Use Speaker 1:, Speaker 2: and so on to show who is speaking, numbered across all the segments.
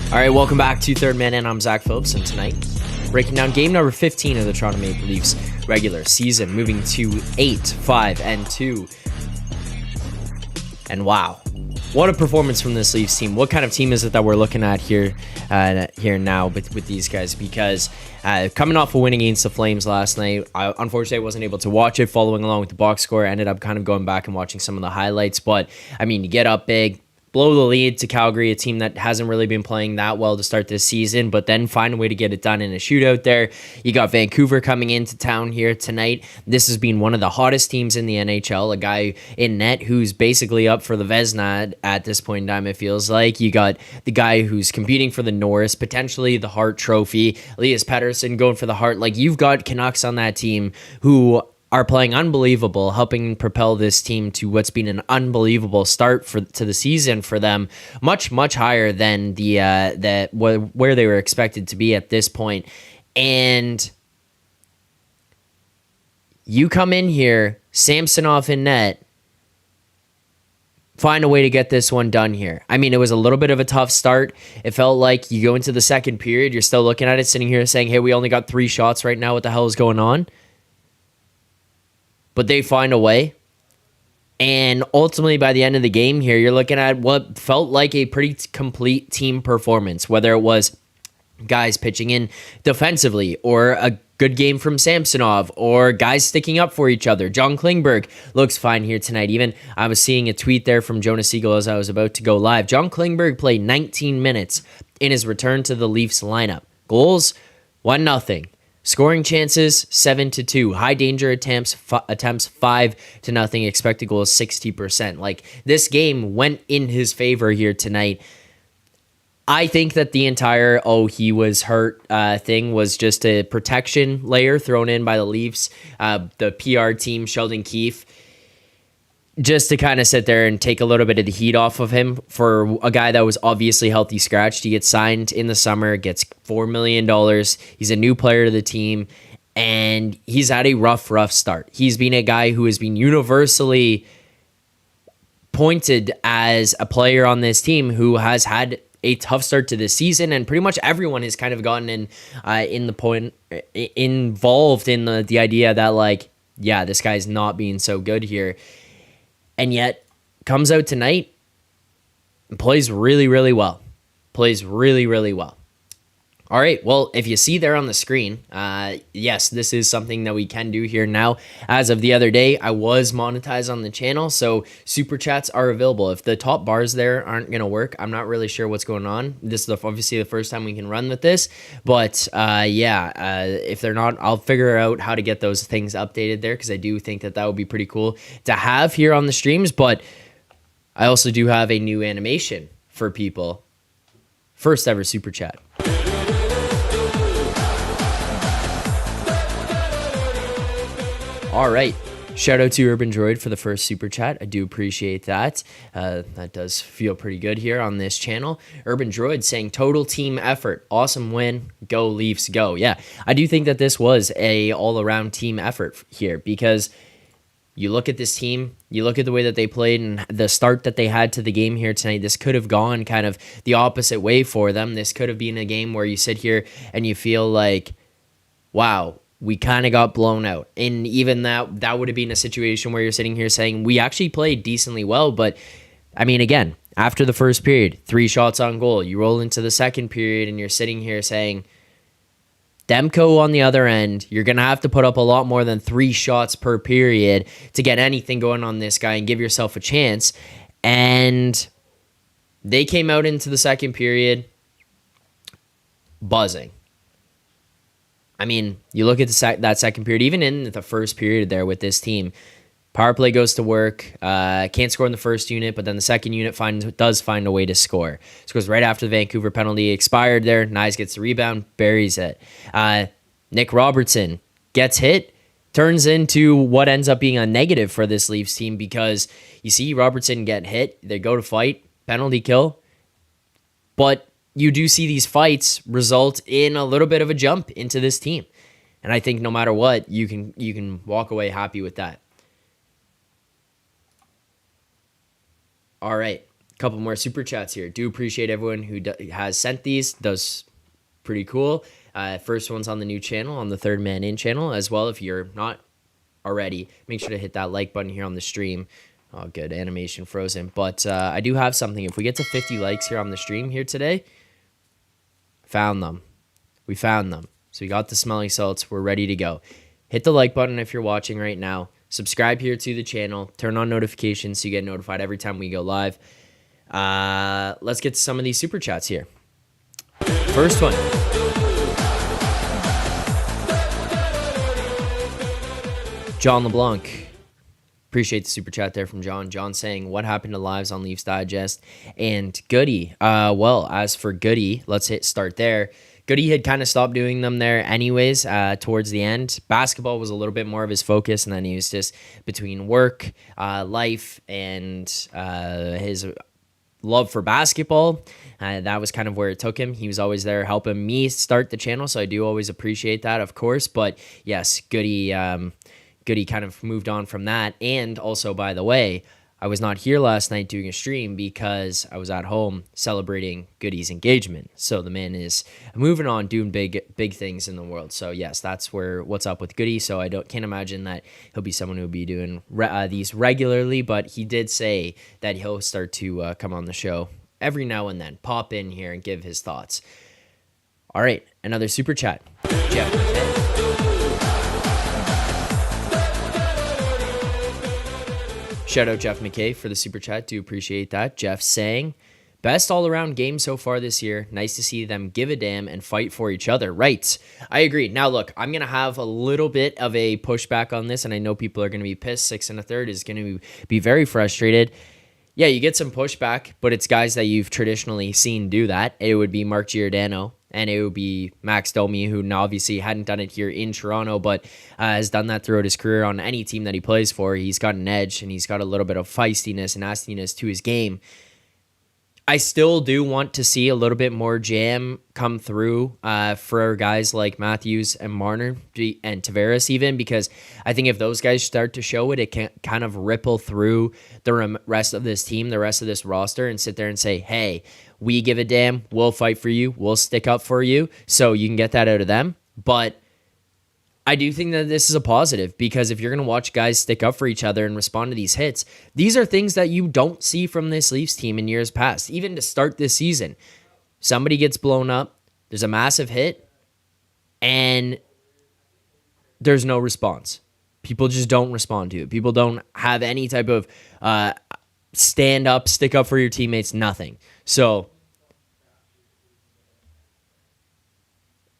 Speaker 1: All right, welcome back to Third Man In. I'm Zack Phillips, and tonight, breaking down game number 15 of the Toronto Maple Leafs regular season, moving to 8-5-2. And wow, what a performance from this Leafs team. What kind of team is it that we're looking at here now with these guys? Because coming off a win against the Flames last night, unfortunately I wasn't able to watch it following along with the box score. I ended up kind of going back and watching some of the highlights. But, I mean, you get up big, blow the lead to Calgary, a team that hasn't really been playing that well to start this season, but then find a way to get it done in a shootout there. You got Vancouver coming into town here tonight. This has been one of the hottest teams in the NHL, a guy in net who's basically up for the Vezina at this point in time, it feels like. You got the guy who's competing for the Norris, potentially the Hart Trophy, Elias Pettersson going for the Hart. Like, you've got Canucks on that team who are playing unbelievable, helping propel this team to what's been an unbelievable start to the season for them, much higher than where they were expected to be at this point. And you come in here, Samsonov in net, find a way to get this one done here. I mean, it was a little bit of a tough start. It felt like you go into the second period, you're still looking at it, sitting here saying, hey, we only got 3 shots right now. What the hell is going on? But they find a way. And ultimately, by the end of the game here, you're looking at what felt like a pretty complete team performance, whether it was guys pitching in defensively or a good game from Samsonov or guys sticking up for each other. John Klingberg looks fine here tonight. Even I was seeing a tweet there from Jonas Siegel as I was about to go live. John Klingberg played 19 minutes in his return to the Leafs lineup. Goals, 1-0. Scoring chances, 7-2. High danger attempts 5-0. Expected goals, 60%. Like, this game went in his favor here tonight. I think that the entire, he was hurt thing was just a protection layer thrown in by the Leafs, the PR team, Sheldon Keefe, just to kind of sit there and take a little bit of the heat off of him for a guy that was obviously healthy scratched. He gets signed in the summer, gets $4 million. He's a new player to the team, and he's had a rough start. He's been a guy who has been universally pointed as a player on this team who has had a tough start to this season, and pretty much everyone has kind of gotten involved in the idea that, like, yeah, this guy's not being so good here. And yet, comes out tonight and plays really, really well. Plays really, really well. All right, well, if you see there on the screen, yes, this is something that we can do here now. As of the other day, I was monetized on the channel, so Super Chats are available. If the top bars there aren't going to work, I'm not really sure what's going on. This is obviously the first time we can run with this, but if they're not, I'll figure out how to get those things updated there, because I do think that would be pretty cool to have here on the streams, but I also do have a new animation for people. First ever Super Chat. All right. Shout out to Urban Droid for the first super chat. I do appreciate that. That does feel pretty good here on this channel. Urban Droid saying total team effort. Awesome win. Go Leafs go. Yeah, I do think that this was a all-around team effort here, because you look at this team, you look at the way that they played and the start that they had to the game here tonight. This could have gone kind of the opposite way for them. This could have been a game where you sit here and you feel like, wow, we kind of got blown out. And even that would have been a situation where you're sitting here saying, we actually played decently well. But, I mean, again, after the first period, 3 shots on goal. You roll into the second period and you're sitting here saying, Demko on the other end, you're going to have to put up a lot more than 3 shots per period to get anything going on this guy and give yourself a chance. And they came out into the second period buzzing. I mean, you look at that second period, even in the first period there with this team, power play goes to work, can't score in the first unit, but then the second unit does find a way to score. Scores right after the Vancouver penalty expired there. Nyes gets the rebound, buries it. Nick Robertson gets hit, turns into what ends up being a negative for this Leafs team, because you see Robertson get hit, they go to fight, penalty kill, but you do see these fights result in a little bit of a jump into this team. And I think no matter what, you can walk away happy with that. All right. Couple more super chats here. Do appreciate everyone who has sent these. Does pretty cool. First one's on the new channel, on the Third Man In channel as well. If you're not already, make sure to hit that like button here on the stream. Oh, good. Animation frozen. But I do have something. If we get to 50 likes here on the stream here today, found them. We found them. So we got the smelling salts. We're ready to go. Hit the like button if you're watching right now. Subscribe here to the channel. Turn on notifications so you get notified every time we go live. Let's get to some of these super chats here. First one. John LeBlanc. Appreciate the super chat there from John. John saying, what happened to lives on Leafs Digest and Goody? Well, as for Goody, let's start there. Goody had kind of stopped doing them there anyways towards the end. Basketball was a little bit more of his focus, and then he was just between work, life, and his love for basketball. That was kind of where it took him. He was always there helping me start the channel, so I do always appreciate that, of course. But yes, Goody kind of moved on from that. And also, by the way, I was not here last night doing a stream because I was at home celebrating Goody's engagement. So the man is moving on, doing big things in the world. So yes, that's what's up with Goody. So I can't imagine that he'll be someone who'll be doing these regularly, but he did say that he'll start to come on the show every now and then, pop in here and give his thoughts. All right, another super chat. Jeff. Shout out Jeff McKay for the super chat. Do appreciate that. Jeff saying, best all-around game so far this year. Nice to see them give a damn and fight for each other. Right. I agree. Now, look, I'm going to have a little bit of a pushback on this, and I know people are going to be pissed. 6 1/3 is going to be very frustrated. Yeah, you get some pushback, but it's guys that you've traditionally seen do that. It would be Mark Giordano, and it would be Max Domi, who obviously hadn't done it here in Toronto, but has done that throughout his career on any team that he plays for. He's got an edge, and he's got a little bit of feistiness and nastiness to his game. I still do want to see a little bit more jam come through for guys like Matthews and Marner and Tavares even, because I think if those guys start to show it, it can kind of ripple through the rest of this team, the rest of this roster, and sit there and say, hey, we give a damn, we'll fight for you, we'll stick up for you, so you can get that out of them. But I do think that this is a positive, because if you're going to watch guys stick up for each other and respond to these hits, these are things that you don't see from this Leafs team in years past. Even to start this season, somebody gets blown up, there's a massive hit, and there's no response. People just don't respond to it. People don't have any type of stand up, stick up for your teammates, nothing. So,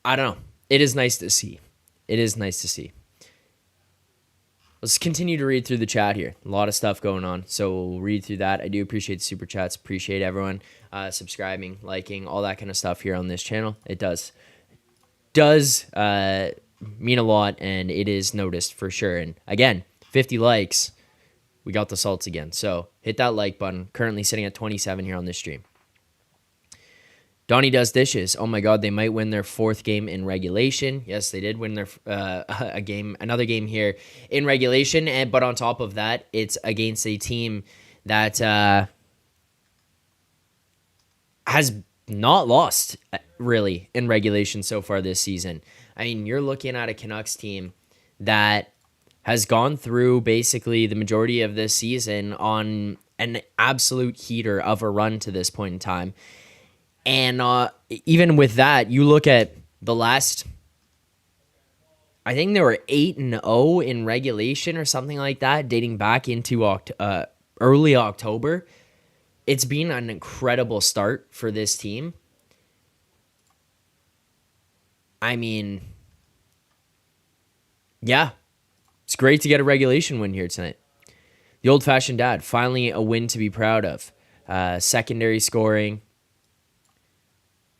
Speaker 1: I don't know. It is nice to see. It is nice to see. Let's continue to read through the chat here. A lot of stuff going on, so we'll read through that. I do appreciate the super chats. Appreciate everyone subscribing, liking, all that kind of stuff here on this channel. It does mean a lot, and it is noticed for sure. And again, 50 likes, we got the salts again. So hit that like button. Currently sitting at 27 here on this stream. Donnie Does Dishes. Oh my God, they might win their 4th game in regulation. Yes, they did win their another game here in regulation. But on top of that, it's against a team that has not lost really in regulation so far this season. I mean, you're looking at a Canucks team that has gone through basically the majority of this season on an absolute heater of a run to this point in time. And even with that, you look at the last, I think they were 8-0 in regulation or something like that, dating back into early October. It's been an incredible start for this team. I mean, yeah, it's great to get a regulation win here tonight. The old-fashioned dad, finally a win to be proud of. Secondary scoring.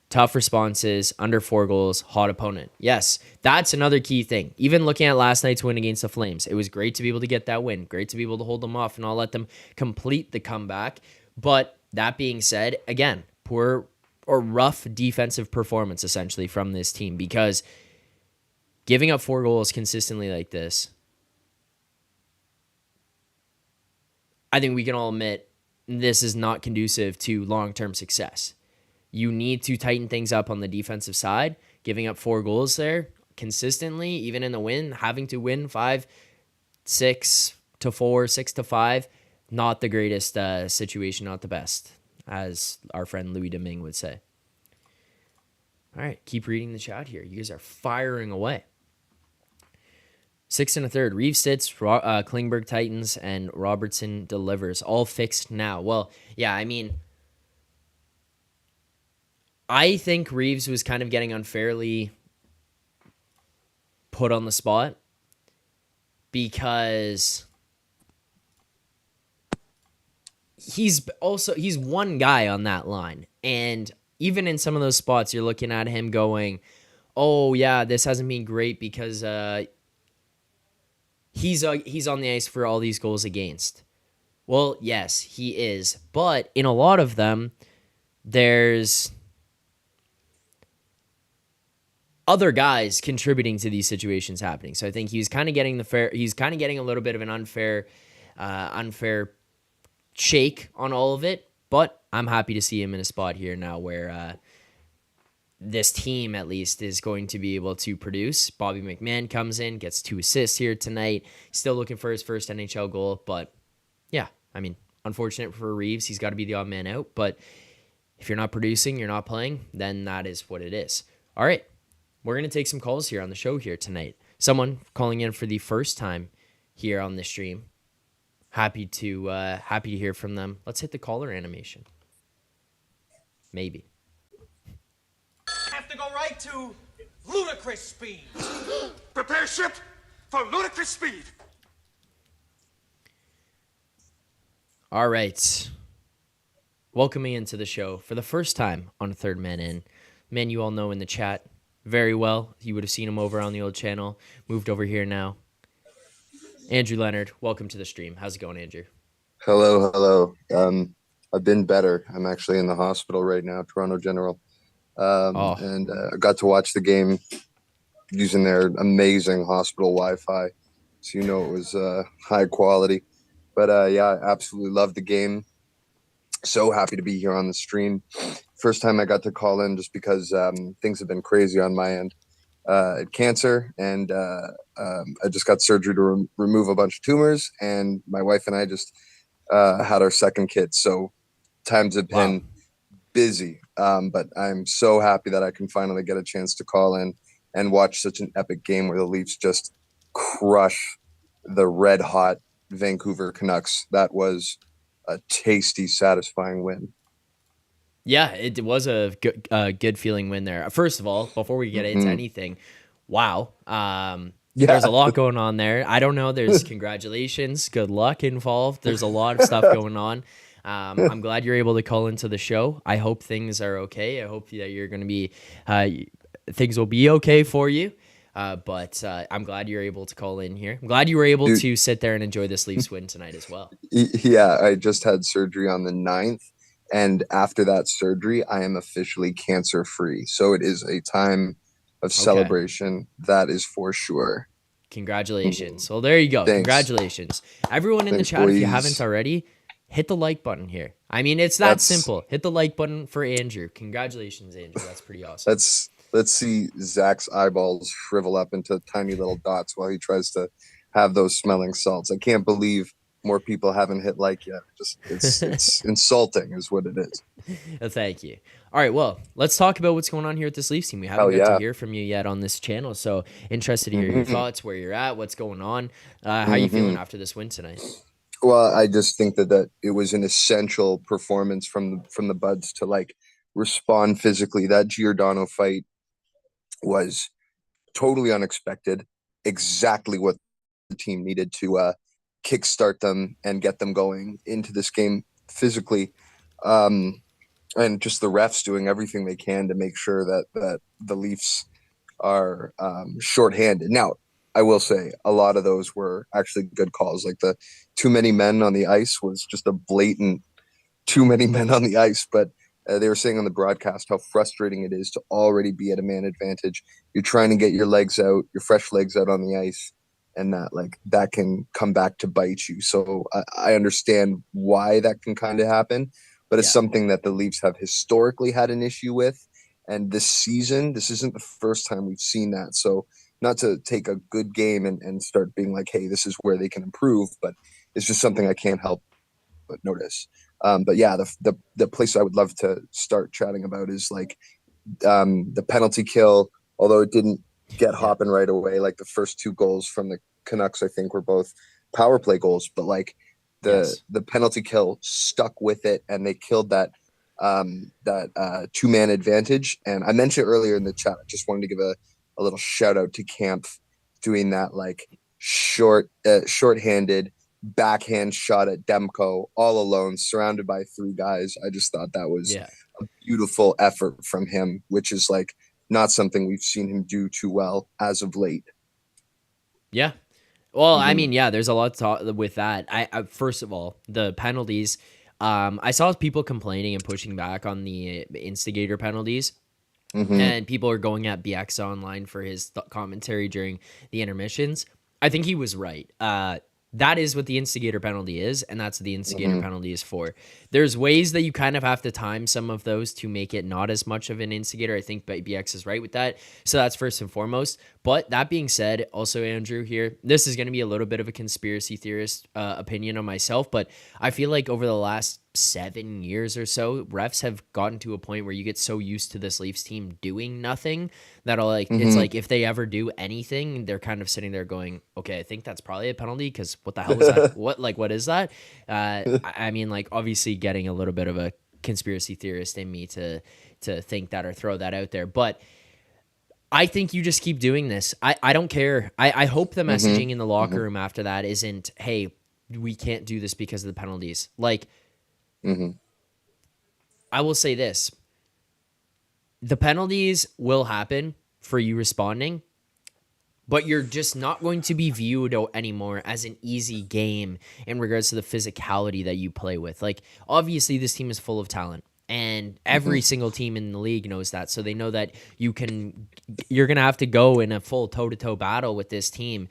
Speaker 1: Tough responses, under 4 goals, hot opponent. Yes, that's another key thing. Even looking at last night's win against the Flames, it was great to be able to get that win. Great to be able to hold them off and not let them complete the comeback. But that being said, again, poor or rough defensive performance essentially from this team, because giving up 4 goals consistently like this, I think we can all admit this is not conducive to long-term success. You need to tighten things up on the defensive side. Giving up 4 goals there consistently, even in the win, having to win 5-6 to 4, 6-5, not the greatest situation, not the best, as our friend Louis Domingue would say. All right, keep reading the chat here. You guys are firing away. 6 1/3. Reeves sits, Klingberg tightens, and Robertson delivers. All fixed now. Well, yeah, I mean, I think Reeves was kind of getting unfairly put on the spot because he's one guy on that line. And even in some of those spots, you're looking at him going, oh, yeah, this hasn't been great because he's on the ice for all these goals against. Well, yes, he is. But in a lot of them, there's other guys contributing to these situations happening. So I think he's kind of getting a little bit of an unfair shake on all of it. But I'm happy to see him in a spot here now where this team at least is going to be able to produce. Bobby McMahon comes in, gets 2 assists here tonight. Still looking for his first NHL goal. But yeah, I mean, unfortunate for Reeves. He's got to be the odd man out. But if you're not producing, you're not playing, then that is what it is. All right. We're going to take some calls here on the show here tonight. Someone calling in for the first time here on the stream. Happy to hear from them. Let's hit the caller animation. Maybe.
Speaker 2: Have to go right to ludicrous speed.
Speaker 3: Prepare ship for ludicrous speed.
Speaker 1: All right. Welcoming into the show for the first time on Third Man In. Man you all know in the chat very well. You would have seen him over on the old channel. Moved over here now. Andrew Leonard, welcome to the stream. How's it going, Andrew?
Speaker 4: Hello. I've been better. I'm actually in the hospital right now, Toronto General. And I got to watch the game using their amazing hospital Wi-Fi. So, it was high quality. But, yeah, I absolutely loved the game. So happy to be here on the stream. First time I got to call in just because things have been crazy on my end. Cancer, and I just got surgery to remove a bunch of tumors, and my wife and I just had our second kid. So times have been busy, but I'm so happy that I can finally get a chance to call in and watch such an epic game where the Leafs just crush the red-hot Vancouver Canucks. That was a tasty, satisfying win.
Speaker 1: Yeah, it was a good feeling win there. First of all, before we get into anything, wow. There's a lot going on there. I don't know. There's congratulations, good luck involved. There's a lot of stuff going on. I'm glad you're able to call into the show. I hope things are okay. I hope that you're going to be, things will be okay for you. But I'm glad you're able to call in here. I'm glad you were able to sit there and enjoy this Leafs win tonight as well.
Speaker 4: Yeah, I just had surgery on the 9th. And after that surgery, I am officially cancer-free. So it is a time of celebration. That is for sure.
Speaker 1: Congratulations. Well, there you go. Thanks. Congratulations. Everyone in the chat, if you haven't already, hit the like button here. I mean, it's that simple. Hit the like button for Andrew. Congratulations, Andrew. That's pretty awesome.
Speaker 4: Let's see Zach's eyeballs shrivel up into tiny little dots while he tries to have those smelling salts. I can't believe more people haven't hit like yet. It's insulting is what it is.
Speaker 1: Well, thank you. All right, well, let's talk about what's going on here with this Leafs team. We haven't got to hear from you yet on this channel, so interested to hear your thoughts, where you're at, what's going on. How are you feeling after this win tonight?
Speaker 4: Well, I just think that it was an essential performance from the Buds to respond physically. That Giordano fight was totally unexpected. Exactly what the team needed to kickstart them and get them going into this game physically, and just the refs doing everything they can to make sure that the Leafs are shorthanded. Now, I will say a lot of those were actually good calls. Like the too many men on the ice was just a blatant too many men on the ice. But they were saying on the broadcast how frustrating it is to already be at a man advantage. You're trying to get your legs out, your fresh legs out on the ice. and that like that can come back to bite you. So I understand why that can kind of happen, but it's
Speaker 1: Yeah.
Speaker 4: something that the Leafs have historically had an issue with. And this season, this isn't the first time we've seen that. So not to take a good game and start being like, hey, this is where they can improve, but it's just something I can't help but notice. But yeah, the place I would love to start chatting about is like the penalty kill, although it didn't get
Speaker 1: Yeah.
Speaker 4: hopping right away. Like the first two goals from the Canucks, I think, were both power play goals, but like
Speaker 1: Yes.
Speaker 4: the penalty kill stuck with it, and they killed that 2-man advantage. And I mentioned earlier in the chat, I just wanted to give a little shout out to Camp doing that like short-handed backhand shot at Demko all alone, surrounded by three guys. I just thought that was
Speaker 1: Yeah.
Speaker 4: a beautiful effort from him, which is like not something we've seen him do too well as of late.
Speaker 1: Yeah. Well, I
Speaker 4: Mm-hmm.
Speaker 1: mean, yeah, there's a lot to talk with that. I first of all, the penalties. I saw people complaining and pushing back on the instigator penalties,
Speaker 4: Mm-hmm.
Speaker 1: and people are going at BX online for his commentary during the intermissions. I think he was right. That is what the instigator penalty is, and that's what the instigator
Speaker 4: Mm-hmm.
Speaker 1: penalty is for. There's ways that you kind of have to time some of those to make it not as much of an instigator. I think BX is right with that. So that's first and foremost. But that being said, also, Andrew, here, this is going to be a little bit of a conspiracy theorist opinion on myself, but I feel like over the last 7 years or so, refs have gotten to a point where you get so used to this Leafs team doing nothing that it's
Speaker 4: Mm-hmm.
Speaker 1: like if they ever do anything, they're kind of sitting there going, okay, I think that's probably a penalty because what the hell is that? What is that? I mean, like obviously getting a little bit of a conspiracy theorist in me to think that or throw that out there, but I think you just keep doing this. I don't care. I hope the
Speaker 4: Mm-hmm.
Speaker 1: messaging in the locker room after that isn't, hey, we can't do this because of the penalties. Like,
Speaker 4: Mm-hmm.
Speaker 1: I will say this. The penalties will happen for you responding, but you're just not going to be viewed anymore as an easy game in regards to the physicality that you play with. Like, obviously, this team is full of talent, and every
Speaker 4: Mm-hmm.
Speaker 1: single team in the league knows that. So they know that you're going to have to go in a full toe to toe battle with this team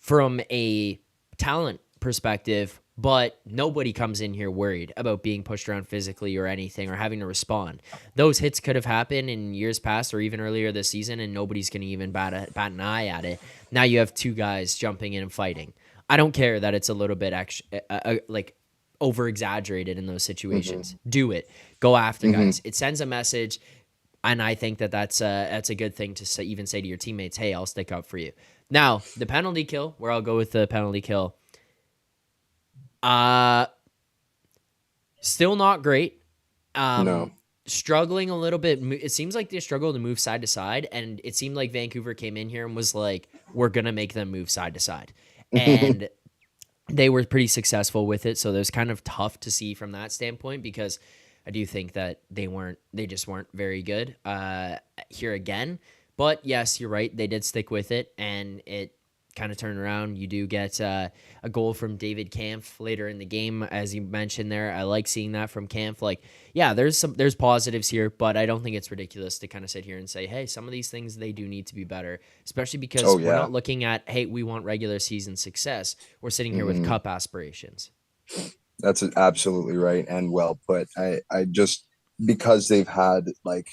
Speaker 1: from a talent perspective, but nobody comes in here worried about being pushed around physically or anything or having to respond. Those hits could have happened in years past or even earlier this season, and nobody's going to even bat an eye at it. Now you have two guys jumping in and fighting. I don't care that it's a little bit like over exaggerated in those situations. Do it. Go after
Speaker 4: Mm-hmm.
Speaker 1: guys. It sends a message. And I think that's a good thing to say, even say to your teammates, hey, I'll stick up for you. Now, the penalty kill, where I'll go with the penalty kill. Still not great.
Speaker 4: No.
Speaker 1: Struggling a little bit. It seems like they struggle to move side to side, and it seemed like Vancouver came in here and was like, we're going to make them move side to side. And they were pretty successful with it, so it was kind of tough to see from that standpoint because I do think that they just weren't very good here again. But yes, you're right. They did stick with it, and it kind of turned around. You do get a goal from David Kampf later in the game, as you mentioned there. I like seeing that from Kampf. Like, yeah, there's positives here, but I don't think it's ridiculous to kind of sit here and say, hey, some of these things they do need to be better, especially because
Speaker 4: Oh
Speaker 1: we're
Speaker 4: yeah.
Speaker 1: not looking at, hey, we want regular season success. We're sitting here with
Speaker 4: Mm-hmm.
Speaker 1: cup aspirations.
Speaker 4: That's absolutely right and well put. I just because they've had like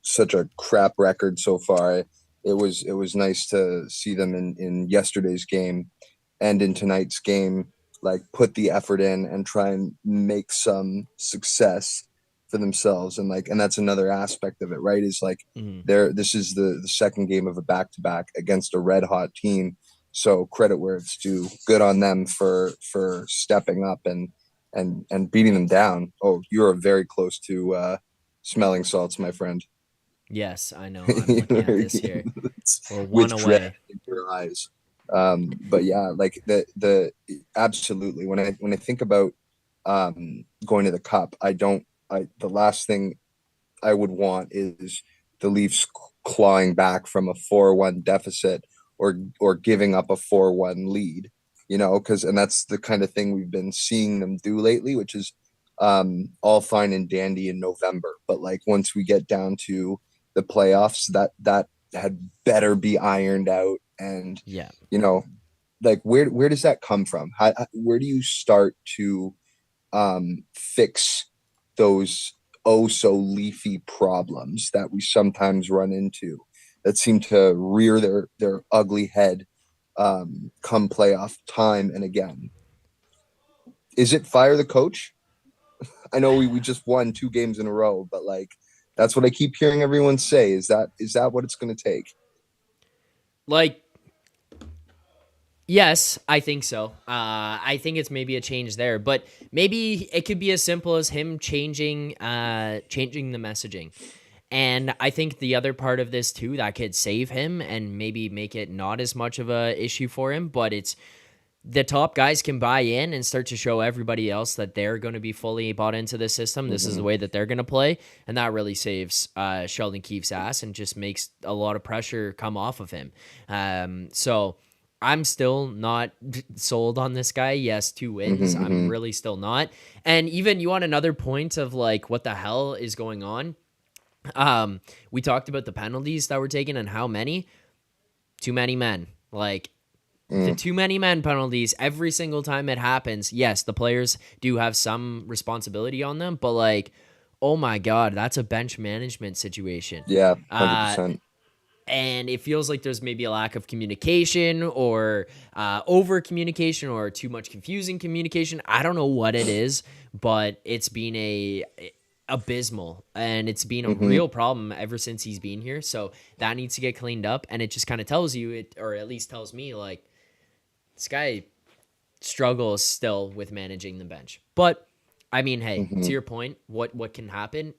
Speaker 4: such a crap record so far, it was nice to see them in yesterday's game and in tonight's game, like put the effort in and try and make some success for themselves. And like, and that's another aspect of it, right? Is like
Speaker 1: Mm-hmm.
Speaker 4: this is the second game of a back to back against a red hot team. So credit where it's due. Good on them for stepping up and beating them down. Oh, you're very close to smelling salts, my friend.
Speaker 1: Yes, I know. I'm looking at this here. We're one
Speaker 4: With dread
Speaker 1: away.
Speaker 4: in your eyes. But yeah, like the absolutely when I think about going to the cup, the last thing I would want is the Leafs clawing back from a 4-1 deficit or giving up a 4-1 lead, because and that's the kind of thing we've been seeing them do lately, which is all fine and dandy in November, but like once we get down to the playoffs, that had better be ironed out. And,
Speaker 1: Yeah.
Speaker 4: you know, like where does that come from? Where do you start to fix those oh so leafy problems that we sometimes run into that seem to rear their ugly head come playoff time and again? Is it fire the coach? I know we just won 2 games in a row, but like that's what I keep hearing everyone say. Is that what it's going to take?
Speaker 1: Like, yes, I think so. I think it's maybe a change there, but maybe it could be as simple as him changing the messaging. And I think the other part of this too that could save him and maybe make it not as much of a issue for him, but it's the top guys can buy in and start to show everybody else that they're going to be fully bought into the system. This is the way that they're going to play. And that really saves Sheldon Keefe's ass and just makes a lot of pressure come off of him. So I'm still not sold on this guy. Yes, 2 wins. I'm really still not. And even you want another point of like, what the hell is going on? We talked about the penalties that were taken and how many. Too many men. Like, the too many men penalties every single time it happens. Yes, the players do have some responsibility on them, but like, oh my God, that's a bench management situation.
Speaker 4: Yeah, 100%.
Speaker 1: And it feels like there's maybe a lack of communication or over communication or too much confusing communication. I don't know what it is, but it's been abysmal, and it's been a real problem ever since he's been here. So that needs to get cleaned up, and it just kind of tells you it, or at least tells me, like, this guy struggles still with managing the bench. But I mean, hey, to your point, what can happen?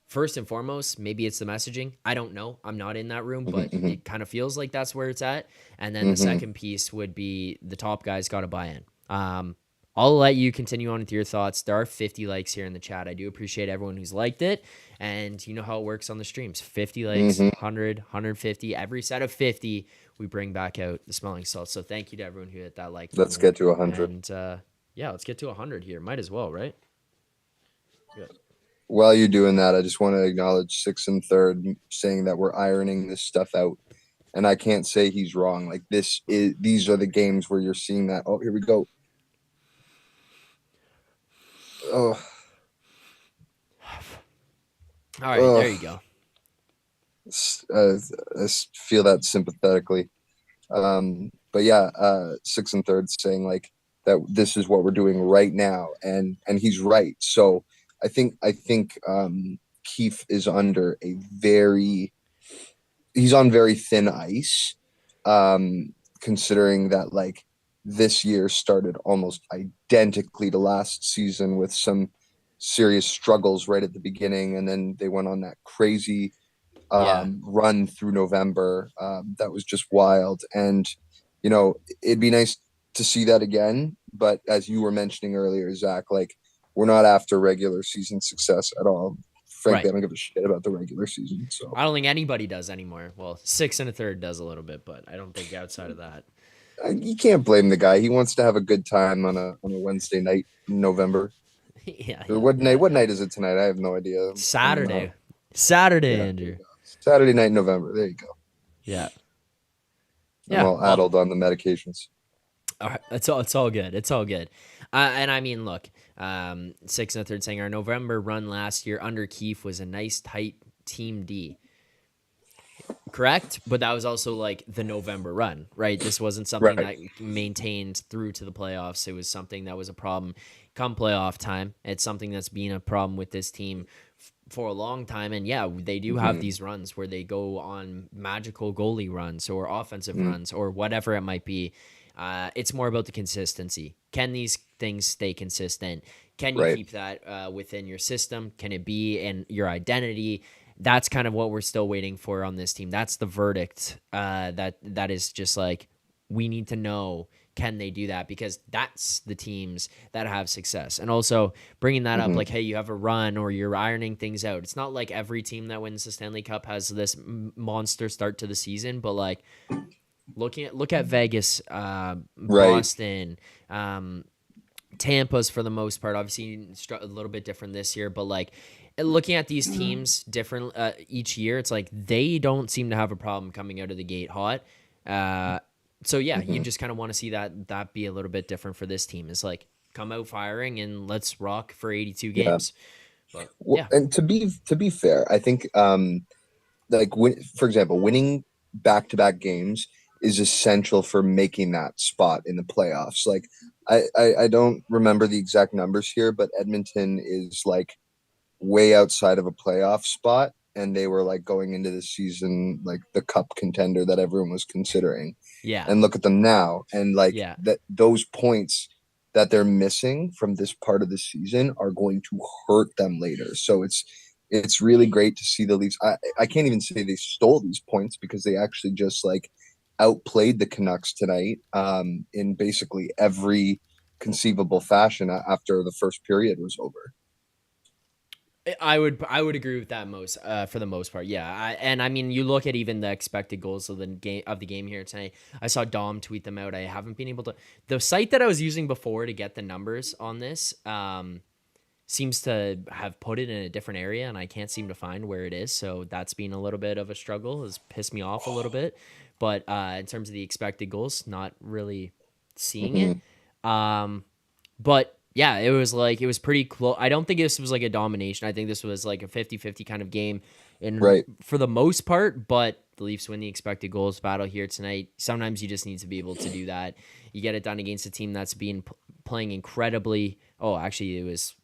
Speaker 1: First and foremost, maybe it's the messaging. I don't know. I'm not in that room, but it kind of feels like that's where it's at. And then the second piece would be the top guys got to buy in. I'll let you continue on with your thoughts. There are 50 likes here in the chat. I do appreciate everyone who's liked it. And you know how it works on the streams. 50 likes, 100, 150. Every set of 50, we bring back out the smelling salt. So thank you to everyone who hit that like button.
Speaker 4: Let's get to 100.
Speaker 1: And yeah, let's get to 100 here. Might as well, right? Good.
Speaker 4: While you're doing that, I just want to acknowledge 6 and Third saying that we're ironing this stuff out. And I can't say he's wrong. Like these are the games where you're seeing that. Oh, here we go. Oh.
Speaker 1: All right, there you go.
Speaker 4: I feel that sympathetically. But yeah, 6 and Third saying like that this is what we're doing right now, and he's right. So I think Keefe is under he's on very thin ice, considering that like this year started almost identically to last season with some serious struggles right at the beginning, and then they went on that crazy run through November that was just wild. And you know, it'd be nice to see that again, but as you were mentioning earlier, Zach, like we're not after regular season success at all. Frankly, I don't give a shit about the regular season. So
Speaker 1: I don't think anybody does anymore. Well, 6 and 1/3 does a little bit, but I don't think outside of that.
Speaker 4: You can't blame the guy. He wants to have a good time on a Wednesday night in November.
Speaker 1: Yeah.
Speaker 4: Or what night is it tonight? I have no idea.
Speaker 1: Saturday, Andrew.
Speaker 4: Saturday night in November. There you go.
Speaker 1: Yeah.
Speaker 4: I'm all addled on the medications.
Speaker 1: All right, it's all good. It's all good. And I mean, look, 6 and 1/3 saying our November run last year under Keefe was a nice tight team D. Correct, but that was also like the November run, right? This wasn't something that maintained through to the playoffs. It was something that was a problem come playoff time. It's something that's been a problem with this team for a long time. And yeah, they do have these runs where they go on magical goalie runs or offensive runs or whatever it might be. It's more about the consistency. Can these things stay consistent? Can you keep that within your system? Can it be in your identity? That's kind of what we're still waiting for on this team. That's the verdict that is just like, we need to know, can they do that? Because that's the teams that have success. And also bringing that up, like, hey, you have a run or you're ironing things out. It's not like every team that wins the Stanley Cup has this monster start to the season, but like look at Vegas, Boston, Tampa's for the most part, obviously a little bit different this year, but like looking at these teams different each year, it's like they don't seem to have a problem coming out of the gate hot. So yeah, you just kind of want to see that be a little bit different for this team. It's like come out firing and let's rock for 82
Speaker 4: Yeah.
Speaker 1: games. But
Speaker 4: Well,
Speaker 1: yeah,
Speaker 4: and to be fair, I think like for example, winning back-to-back games is essential for making that spot in the playoffs. Like I don't remember the exact numbers here, but Edmonton is like way outside of a playoff spot, and they were like going into the season like the cup contender that everyone was considering.
Speaker 1: yeah,
Speaker 4: And look at them now, and like
Speaker 1: yeah.
Speaker 4: that those points that they're missing from this part of the season are going to hurt them later. So it's really great to see the Leafs. I can't even say they stole these points because they actually just like outplayed the Canucks tonight in basically every conceivable fashion after the first period was over.
Speaker 1: I would agree with that most for the most part. Yeah, and I mean you look at even the expected goals of the game here tonight. I saw Dom tweet them out. I haven't been able to. The site that I was using before to get the numbers on this seems to have put it in a different area, and I can't seem to find where it is. So that's been a little bit of a struggle. Has pissed me off a little bit. But in terms of the expected goals, not really seeing
Speaker 4: Mm-hmm.
Speaker 1: it. But yeah, it was pretty close. I don't think this was like a domination. I think this was like a 50-50 kind of game in
Speaker 4: Right.
Speaker 1: for the most part, but the Leafs win the expected goals battle here tonight. Sometimes you just need to be able to do that. You get it done against a team that's playing incredibly. Oh, actually it was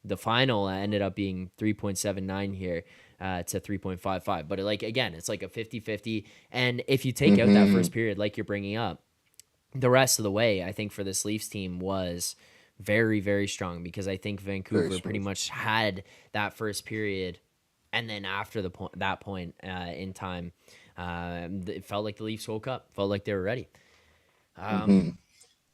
Speaker 1: the final ended up being 3.79 here to 3.55. But like again, it's like a 50-50, and if you take out that
Speaker 4: Mm-hmm.
Speaker 1: first period like you're bringing up, the rest of the way, I think for this Leafs team was very, very strong because I think
Speaker 4: Very
Speaker 1: Vancouver pretty
Speaker 4: smooth.
Speaker 1: much had that first period, and then after that point in time, it felt like the Leafs woke up, felt like they were ready.
Speaker 4: Mm-hmm. People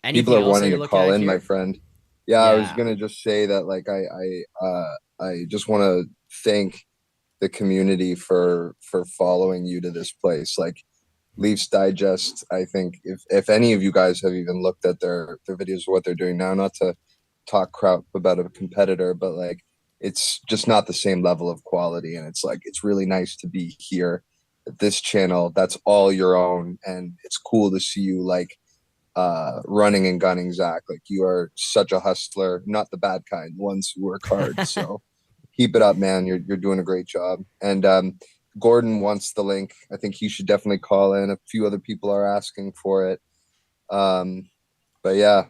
Speaker 1: Anything
Speaker 4: are
Speaker 1: else that
Speaker 4: wanting
Speaker 1: you're
Speaker 4: to
Speaker 1: looking
Speaker 4: call
Speaker 1: at
Speaker 4: in, my
Speaker 1: here?
Speaker 4: friend. Yeah, I was
Speaker 1: Yeah,
Speaker 4: gonna just say that like I just want to thank the community for following you to this place. Like Leafs Digest, I think if any of you guys have even looked at their videos of what they're doing now, not to talk crap about a competitor, but like it's just not the same level of quality. And it's like it's really nice to be here at this channel that's all your own. And it's cool to see you like running and gunning, Zach. Like you are such a hustler, not the bad kind, ones who work hard. So keep it up, man. You're doing a great job. And Gordon wants the link. I think he should definitely call in. A few other people are asking for it. Um, but yeah,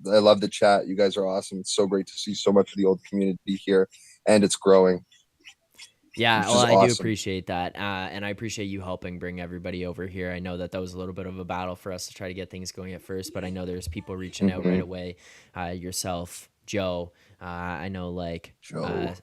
Speaker 4: I love the chat. You guys are awesome. It's so great to see so much of the old community here, and it's growing,
Speaker 1: yeah.
Speaker 4: which
Speaker 1: Well,
Speaker 4: is
Speaker 1: I do
Speaker 4: awesome.
Speaker 1: appreciate that, and I appreciate you helping bring everybody over here. I know that was a little bit of a battle for us to try to get things going at first, but I know there's people reaching out right
Speaker 4: Mm-hmm.
Speaker 1: away. Yourself, Joe. I know like
Speaker 4: Joe,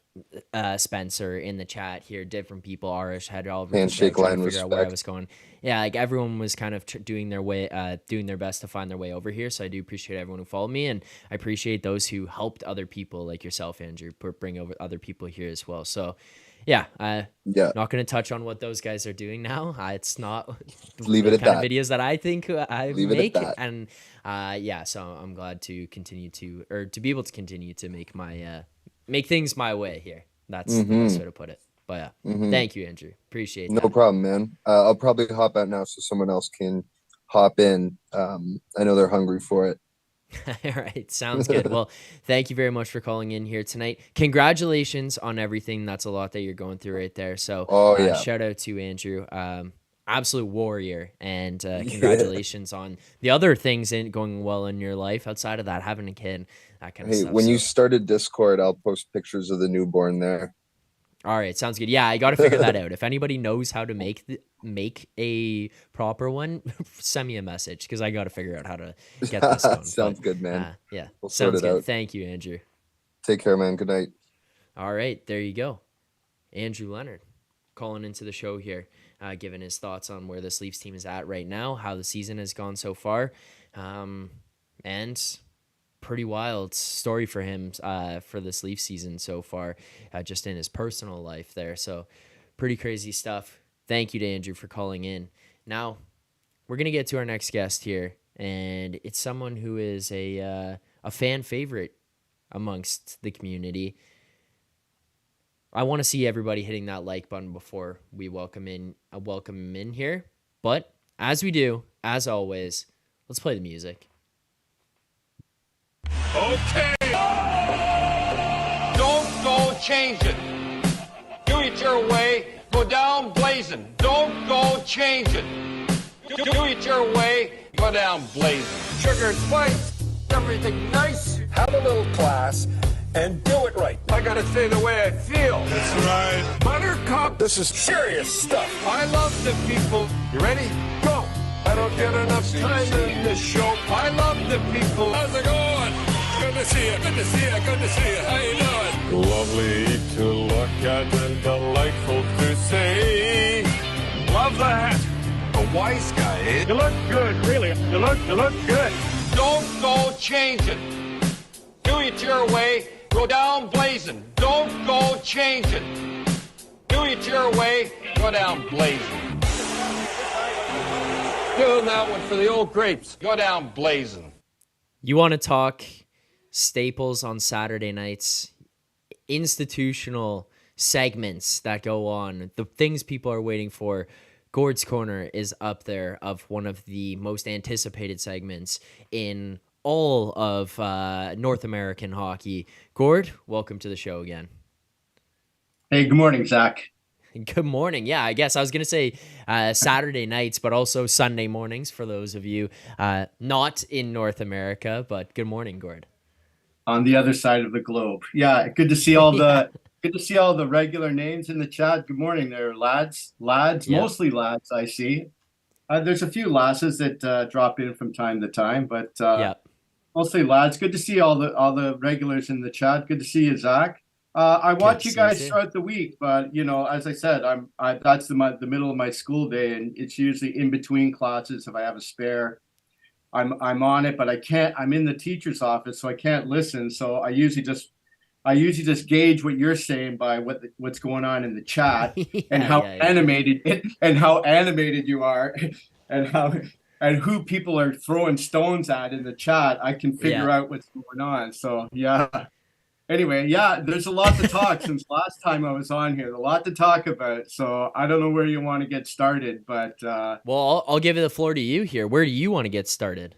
Speaker 1: Spencer in the chat here, different people. Arish had all reached out
Speaker 4: handshake
Speaker 1: trying to
Speaker 4: line
Speaker 1: figure out where I
Speaker 4: respect.
Speaker 1: was going. Yeah, like everyone was kind of doing their way, doing their best to find their way over here. So I do appreciate everyone who followed me, and I appreciate those who helped other people like yourself, Andrew, bring over other people here as well. So yeah,
Speaker 4: Yeah,
Speaker 1: not going to touch on what those guys are doing now. It's not
Speaker 4: leave it
Speaker 1: the
Speaker 4: at
Speaker 1: kind of
Speaker 4: that.
Speaker 1: videos that I think I
Speaker 4: Leave it at
Speaker 1: make,
Speaker 4: that.
Speaker 1: and yeah, so I'm glad to continue to be able to continue to make my make things my way here. That's the best
Speaker 4: Mm-hmm.
Speaker 1: way to put it. But yeah,
Speaker 4: Mm-hmm.
Speaker 1: thank you, Andrew. Appreciate
Speaker 4: No
Speaker 1: that.
Speaker 4: problem, man. I'll probably hop out now so someone else can hop in. I know they're hungry for it.
Speaker 1: All right, sounds good. Well, thank you very much for calling in here tonight. Congratulations on everything. That's a lot that you're going through right there. So,
Speaker 4: Oh yeah,
Speaker 1: shout out to Andrew, absolute warrior, and
Speaker 4: yeah.
Speaker 1: congratulations on the other things going well in your life outside of that, having a kid, that kind of
Speaker 4: Hey,
Speaker 1: stuff.
Speaker 4: when you
Speaker 1: So,
Speaker 4: started Discord, I'll post pictures of the newborn there.
Speaker 1: all right, sounds good. Yeah, I got to figure that out. If anybody knows how to make a proper one, send me a message because I got to figure out how to get this going. But
Speaker 4: Sounds good, man.
Speaker 1: yeah,
Speaker 4: We'll sort
Speaker 1: sounds
Speaker 4: it
Speaker 1: good.
Speaker 4: out.
Speaker 1: Thank you, Andrew.
Speaker 4: Take care, man. Good night.
Speaker 1: All right, there you go. Andrew Leonard calling into the show here, giving his thoughts on where this Leafs team is at right now, how the season has gone so far, and pretty wild story for him for this Leafs season so far, just in his personal life there. So pretty crazy stuff. Thank you to Andrew for calling in. Now we're gonna get to our next guest here, and it's someone who is a fan favorite amongst the community. I want to see everybody hitting that like button before we welcome him in here. But as we do, as always, let's play the music.
Speaker 2: Okay. Don't go changing. Do it your way. Go down blazing. Don't go changing. Do it your way. Go down blazing. Sugar, spice, everything nice. Have a little class and do it right. I gotta say the way I feel.
Speaker 3: That's right.
Speaker 2: Buttercup, this is serious stuff. I love the people. You ready? Go. I don't get enough time in this show. I love the people. How's it going? Good to see you. Good to see you. Good to see you. How you doing? Lovely to look at and delightful to see. Love the hat. A wise guy, eh? You look good, really. You look good. Don't go changing. Do it your way. Go down blazing. Don't go changing. Do it your way. Go down blazing. Doing that one for the old grapes. Go down blazing.
Speaker 1: You want to talk staples on Saturday nights, institutional segments that go on, the things people are waiting for. Gord's Corner is up there of one of the most anticipated segments in all of North American hockey. Gord, welcome to the show again.
Speaker 5: Hey, good morning, Zach.
Speaker 1: Good morning. Yeah, I guess I was going to say Saturday nights, but also Sunday mornings for those of you not in North America. But good morning, Gord.
Speaker 5: On the other side of the globe. Yeah, good to see all the regular names in the chat. Good morning there, lads. Yep. Mostly lads, I see. There's a few lasses that drop in from time to time, but
Speaker 1: yep.
Speaker 5: Mostly lads. Good to see all the regulars in the chat. Good to see you, Zach. I watch you guys throughout the week, but as I said, that's the middle of my school day, and it's usually in between classes. If I have a spare, I'm on it, but I can't. I'm in the teacher's office, so I can't listen. So I usually just gauge what you're saying by what's going on in the chat and how animated you are, and who people are throwing stones at in the chat. I can figure out what's going on. So yeah. Anyway, there's a lot to talk since last time I was on here. A lot to talk about. So I don't know where you want to get started, but
Speaker 1: well, I'll give the floor to you here. Where do you want to get started?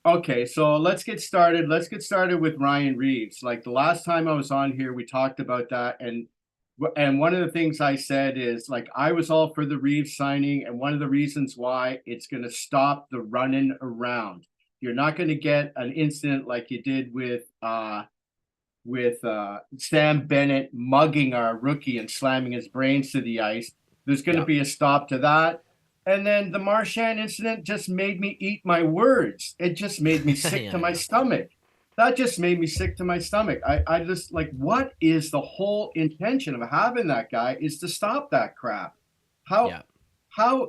Speaker 5: Okay, so let's get started. Let's get started with Ryan Reeves. Like the last time I was on here, we talked about that, and one of the things I said is like I was all for the Reeves signing, and one of the reasons why it's going to stop the running around. You're not going to get an incident like you did with Sam Bennett mugging our rookie and slamming his brains to the ice. There's going to be a stop to that. And then the Marchand incident just made me eat my words. It just made me sick to my stomach. That just made me sick to my stomach. I just like, what is the whole intention of having that guy is to stop that crap. How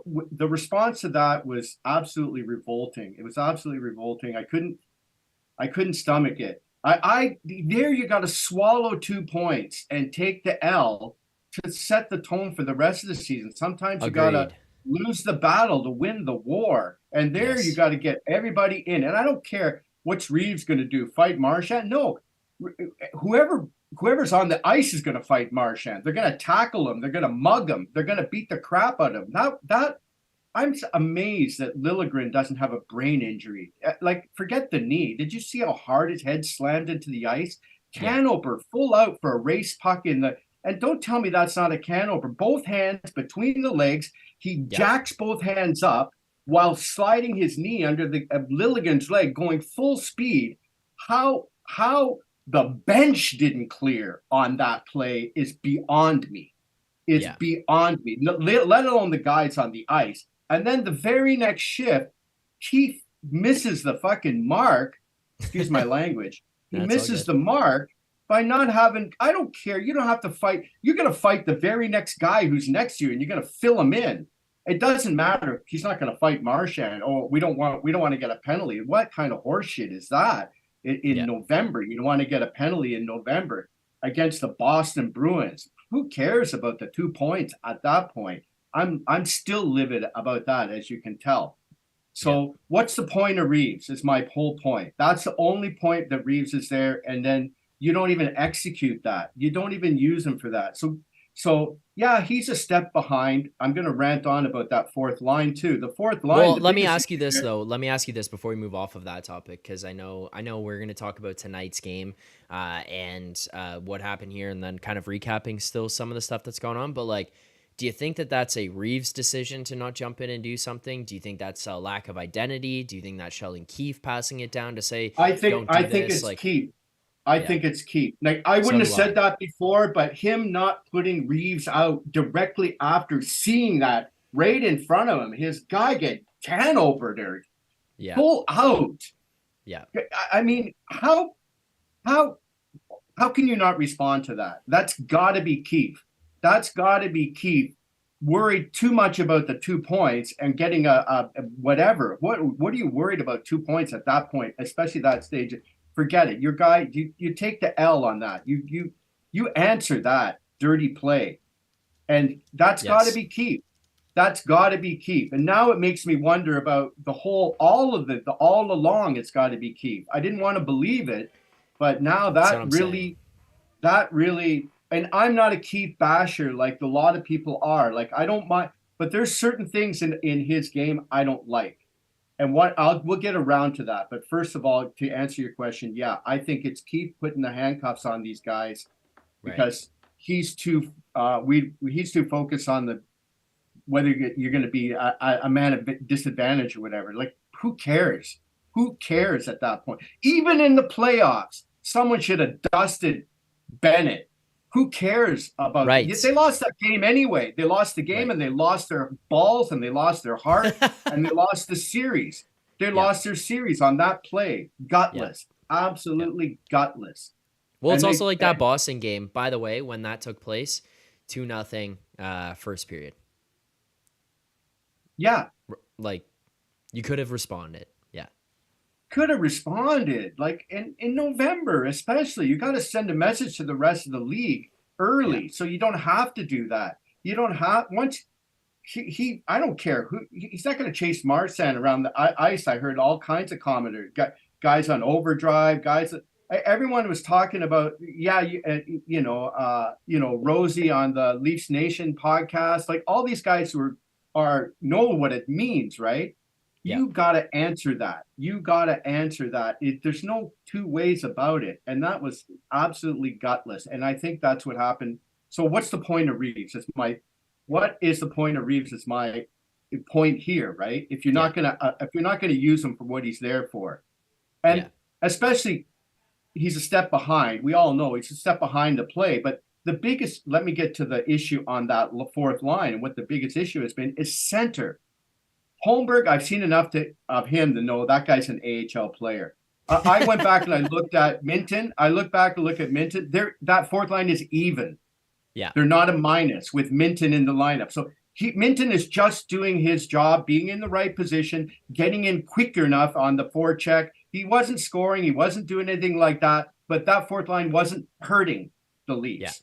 Speaker 5: the response to that was absolutely revolting. It was absolutely revolting. I couldn't stomach it. There you got to swallow 2 points and take the L to set the tone for the rest of the season. Sometimes you got to lose the battle to win the war. And there you got to get everybody in. And I don't care what's Reeves going to do, fight Marchand. No, whoever's on the ice is going to fight Marchand. They're going to tackle him. They're going to mug him. They're going to beat the crap out of him. That I'm amazed that Liljegren doesn't have a brain injury. Like, forget the knee. Did you see how hard his head slammed into the ice? Can opener, full out for a race puck in the... And don't tell me that's not a can opener. Both hands between the legs. He jacks both hands up while sliding his knee under the Liljegren's leg, going full speed. How the bench didn't clear on that play is beyond me. It's beyond me, let alone the guys on the ice. And then the very next shift, Keefe misses the fucking mark. Excuse my language. He misses the mark by not having, I don't care. You don't have to fight. You're going to fight the very next guy who's next to you, and you're going to fill him in. It doesn't matter. He's not going to fight Marchand. Oh, we don't want to get a penalty. What kind of horseshit is that in November? You don't want to get a penalty in November against the Boston Bruins. Who cares about the 2 points at that point? I'm still livid about that, as you can tell. So what's the point of Reeves is my whole point. That's the only point that Reeves is there. And then you don't even execute that. You don't even use him for that. So yeah, he's a step behind. I'm going to rant on about that fourth line too. The fourth line.
Speaker 1: Well, let me ask you this though. Let me ask you this before we move off of that topic, because I know we're going to talk about tonight's game and what happened here, and then kind of recapping still some of the stuff that's going on. But like, do you think that that's a Reeves decision to not jump in and do something? Do you think that's a lack of identity? Do you think that's Sheldon Keefe passing it down to say,
Speaker 5: I think it's
Speaker 1: like,
Speaker 5: Keefe. I think it's Keefe. Like, I wouldn't have said that before, but him not putting Reeves out directly after seeing that right in front of him, his guy get can over there, pull out.
Speaker 1: Yeah.
Speaker 5: I mean, how can you not respond to that? That's got to be Keefe. That's got to be Keefe. Worried too much about the 2 points and getting a whatever. What are you worried about 2 points at that point, especially that stage? Forget it. Your guy, you take the L on that. You answer that dirty play, and that's got to be Keefe. That's got to be Keefe. And now it makes me wonder about all along. It's got to be Keefe. I didn't want to believe it, but now that really. And I'm not a Keefe basher like a lot of people are. Like, I don't mind, but there's certain things in his game I don't like. And we'll get around to that. But first of all, to answer your question, yeah, I think it's Keefe putting the handcuffs on these guys because he's too focused on whether you're going to be a man at disadvantage or whatever. Like, who cares? Who cares at that point? Even in the playoffs, someone should have dusted Bennett. Who cares about it? They lost that game anyway. They lost the game and they lost their balls and they lost their heart and they lost the series. They lost their series on that play. Gutless. Absolutely gutless.
Speaker 1: Well, it's also like that Boston game, by the way, when that took place, 2-0 first period.
Speaker 5: Yeah.
Speaker 1: Like, you could have responded.
Speaker 5: Could have responded, like in November, especially. You got to send a message to the rest of the league early, so you don't have to do that. You don't have once he I don't care who he's not going to chase Marchand around the ice. I heard all kinds of commenters, guys on overdrive, everyone was talking about Rosie on the Leafs Nation podcast. Like, all these guys who know what it means, right? You got to answer that. There's no two ways about it. And that was absolutely gutless. And I think that's what happened. So what's the point of Reeves? What is the point of Reeves is my point here, right? If you're not going to use him for what he's there for. And especially he's a step behind. We all know he's a step behind the play, but let me get to the issue on that fourth line. And what the biggest issue has been is center. Holmberg, I've seen enough of him to know that guy's an AHL player. I went back and I looked at Minton. That fourth line is even. Yeah. They're not a minus with Minton in the lineup. So Minton is just doing his job, being in the right position, getting in quicker enough on the forecheck. He wasn't scoring. He wasn't doing anything like that. But that fourth line wasn't hurting the Leafs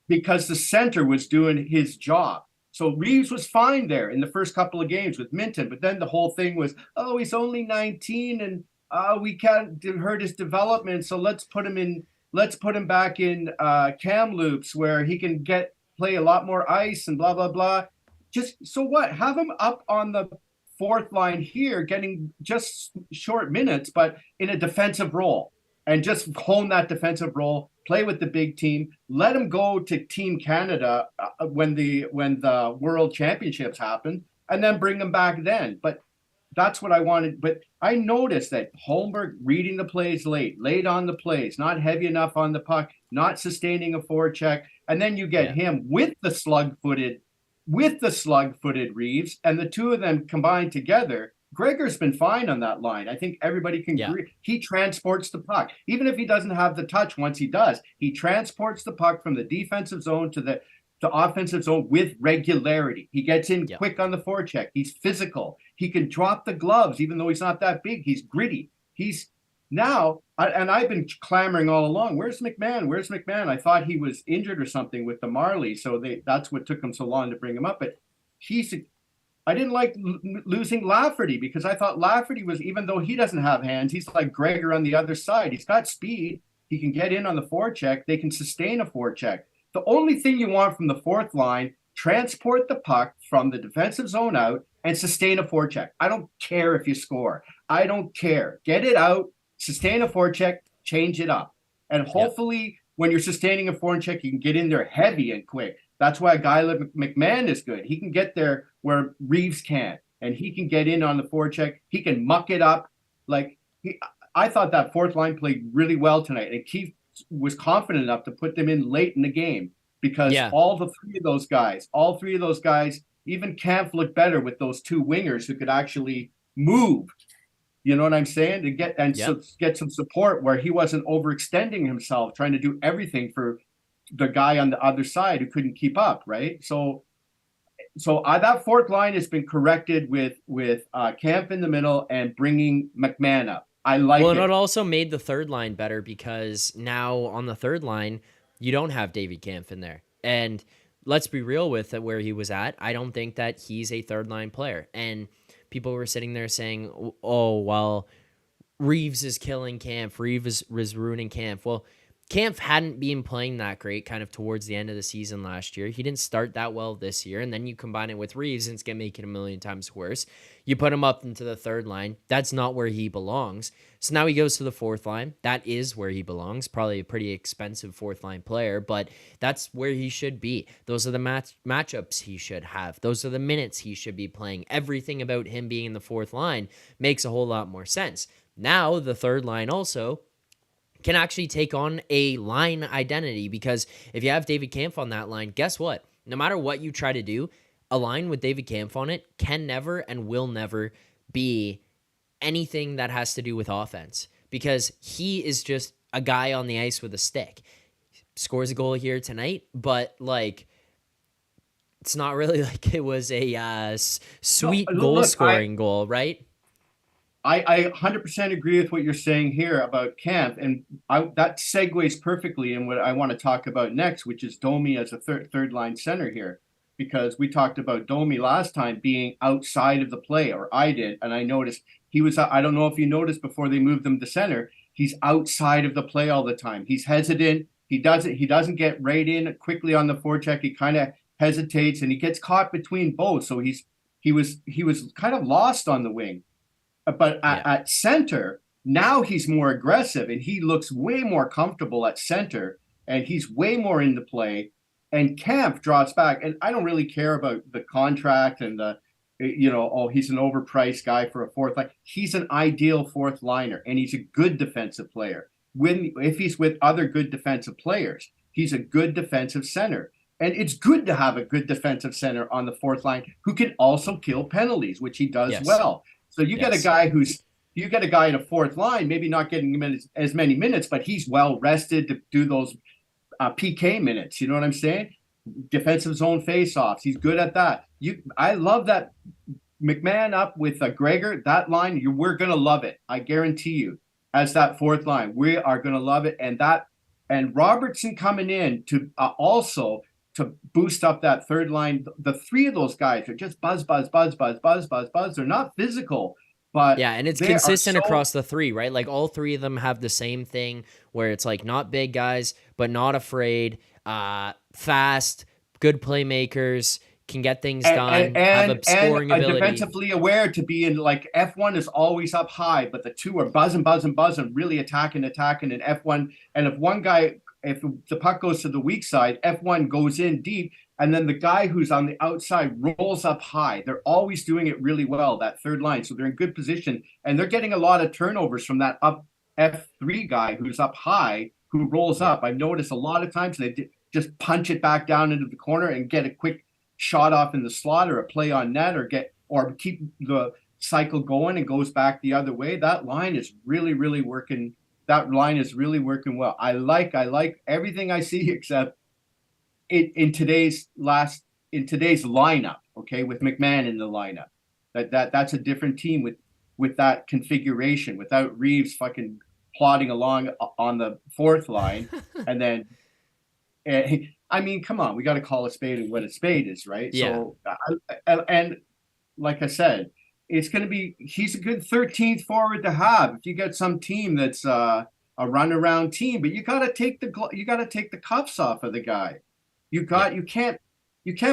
Speaker 5: because the center was doing his job. So Reeves was fine there in the first couple of games with Minton, but then the whole thing was, he's only 19 and we can't hurt his development. So let's put him back in Kamloops where he can play a lot more ice and blah, blah, blah. Just so what? Have him up on the fourth line here, getting just short minutes, but in a defensive role, and just hone that defensive role. Play with the big team. Let him go to Team Canada when the World Championships happen, and then bring him back then. But that's what I wanted. But I noticed that Holmberg reading the plays late on the plays, not heavy enough on the puck, not sustaining a forecheck, and then you get him with the slug-footed Reeves, and the two of them combined together. Gregor's been fine on that line. I think everybody can agree. He transports the puck. Even if he doesn't have the touch, once he does, he transports the puck from the defensive zone to the offensive zone with regularity. He gets in quick on the forecheck. He's physical. He can drop the gloves, even though he's not that big. He's gritty. He's now, and I've been clamoring all along, where's McMahon? Where's McMahon? I thought he was injured or something with the Marley, so that's what took him so long to bring him up. But I didn't like losing Lafferty because I thought Lafferty was, even though he doesn't have hands, he's like Gregor on the other side. He's got speed. He can get in on the forecheck. They can sustain a forecheck. The only thing you want from the fourth line, transport the puck from the defensive zone out and sustain a forecheck. I don't care if you score. I don't care. Get it out, sustain a forecheck, change it up. And hopefully when you're sustaining a forecheck, you can get in there heavy and quick. That's why a guy like McMahon is good. He can get there where Reeves can't, and he can get in on the forecheck. He can muck it up. I thought that fourth line played really well tonight, and Keefe was confident enough to put them in late in the game because all three of those guys, even Kampf looked better with those two wingers who could actually move. You know what I'm saying? To get get some support where he wasn't overextending himself, trying to do everything for the guy on the other side who couldn't keep up, right? So that fourth line has been corrected with Kampf in the middle and bringing McMahon up. I like it.
Speaker 1: Well, it also made the third line better because now on the third line, you don't have David Kampf in there. And let's be real with it, where he was at. I don't think that he's a third line player. And people were sitting there saying, oh, well, Reeves is killing Kampf. Reeves is ruining Kampf. Well, Kampf hadn't been playing that great kind of towards the end of the season last year. He didn't start that well this year. And then you combine it with Reeves and it's going to make it a million times worse. You put him up into the third line. That's not where he belongs. So now he goes to the fourth line. That is where he belongs. Probably a pretty expensive fourth line player, but that's where he should be. Those are the matchups he should have. Those are the minutes he should be playing. Everything about him being in the fourth line makes a whole lot more sense. Now the third line also can actually take on a line identity, because if you have David Kampf on that line, guess what? No matter what you try to do, a line with David Kampf on it can never and will never be anything that has to do with offense, because he is just a guy on the ice with a stick. Scores a goal here tonight, but it's not really like it was a sweet goal-scoring goal, right?
Speaker 5: I 100% agree with what you're saying here about Kampf, and that segues perfectly in what I want to talk about next, which is Domi as a third line center here, because we talked about Domi last time being outside of the play, or I did, and I noticed he was. I don't know if you noticed before they moved him to center, he's outside of the play all the time. He's hesitant. He doesn't get right in quickly on the forecheck. He kind of hesitates and he gets caught between both. So he was kind of lost on the wing. But at center, now he's more aggressive and he looks way more comfortable at center and he's way more into play. And Kampf drops back. And I don't really care about the contract and he's an overpriced guy for a fourth line. He's an ideal fourth liner and he's a good defensive player. If he's with other good defensive players, he's a good defensive center. And it's good to have a good defensive center on the fourth line who can also kill penalties, which he does well. So you get a guy in a fourth line, maybe not getting him as many minutes, but he's well rested to do those PK minutes. You know what I'm saying? Defensive zone faceoffs. He's good at that. I love that McMahon up with Gregor. That line, we're gonna love it. I guarantee you. As that fourth line, we are gonna love it. And Robertson coming in to also to boost up that third line. The three of those guys are just buzz. They're not physical, but
Speaker 1: and it's consistent across the three, right? Like all three of them have the same thing where it's like not big guys, but not afraid, fast, good playmakers, can get things done, have a scoring ability.
Speaker 5: Defensively aware to be in, like F1 is always up high, but the two are buzzing, really attacking in F1. And if the puck goes to the weak side, F1 goes in deep, and then the guy who's on the outside rolls up high. They're always doing it really well, that third line. So they're in good position, and they're getting a lot of turnovers from that up F3 guy who's up high, who rolls up. I've noticed a lot of times they just punch it back down into the corner and get a quick shot off in the slot or a play on net or keep the cycle going and goes back the other way. That line is really, really working. That line is really working well. I like everything I see except in today's lineup. Okay, with McMahon in the lineup, that's a different team with that configuration without Reeves fucking plodding along on the fourth line, and then. I mean, come on, we got to call a spade what a spade is, right?
Speaker 1: Yeah.
Speaker 5: So, and like I said, he's a good 13th forward to have. If you get some team that's a run around team, but you got to take the cuffs off of the guy. You can't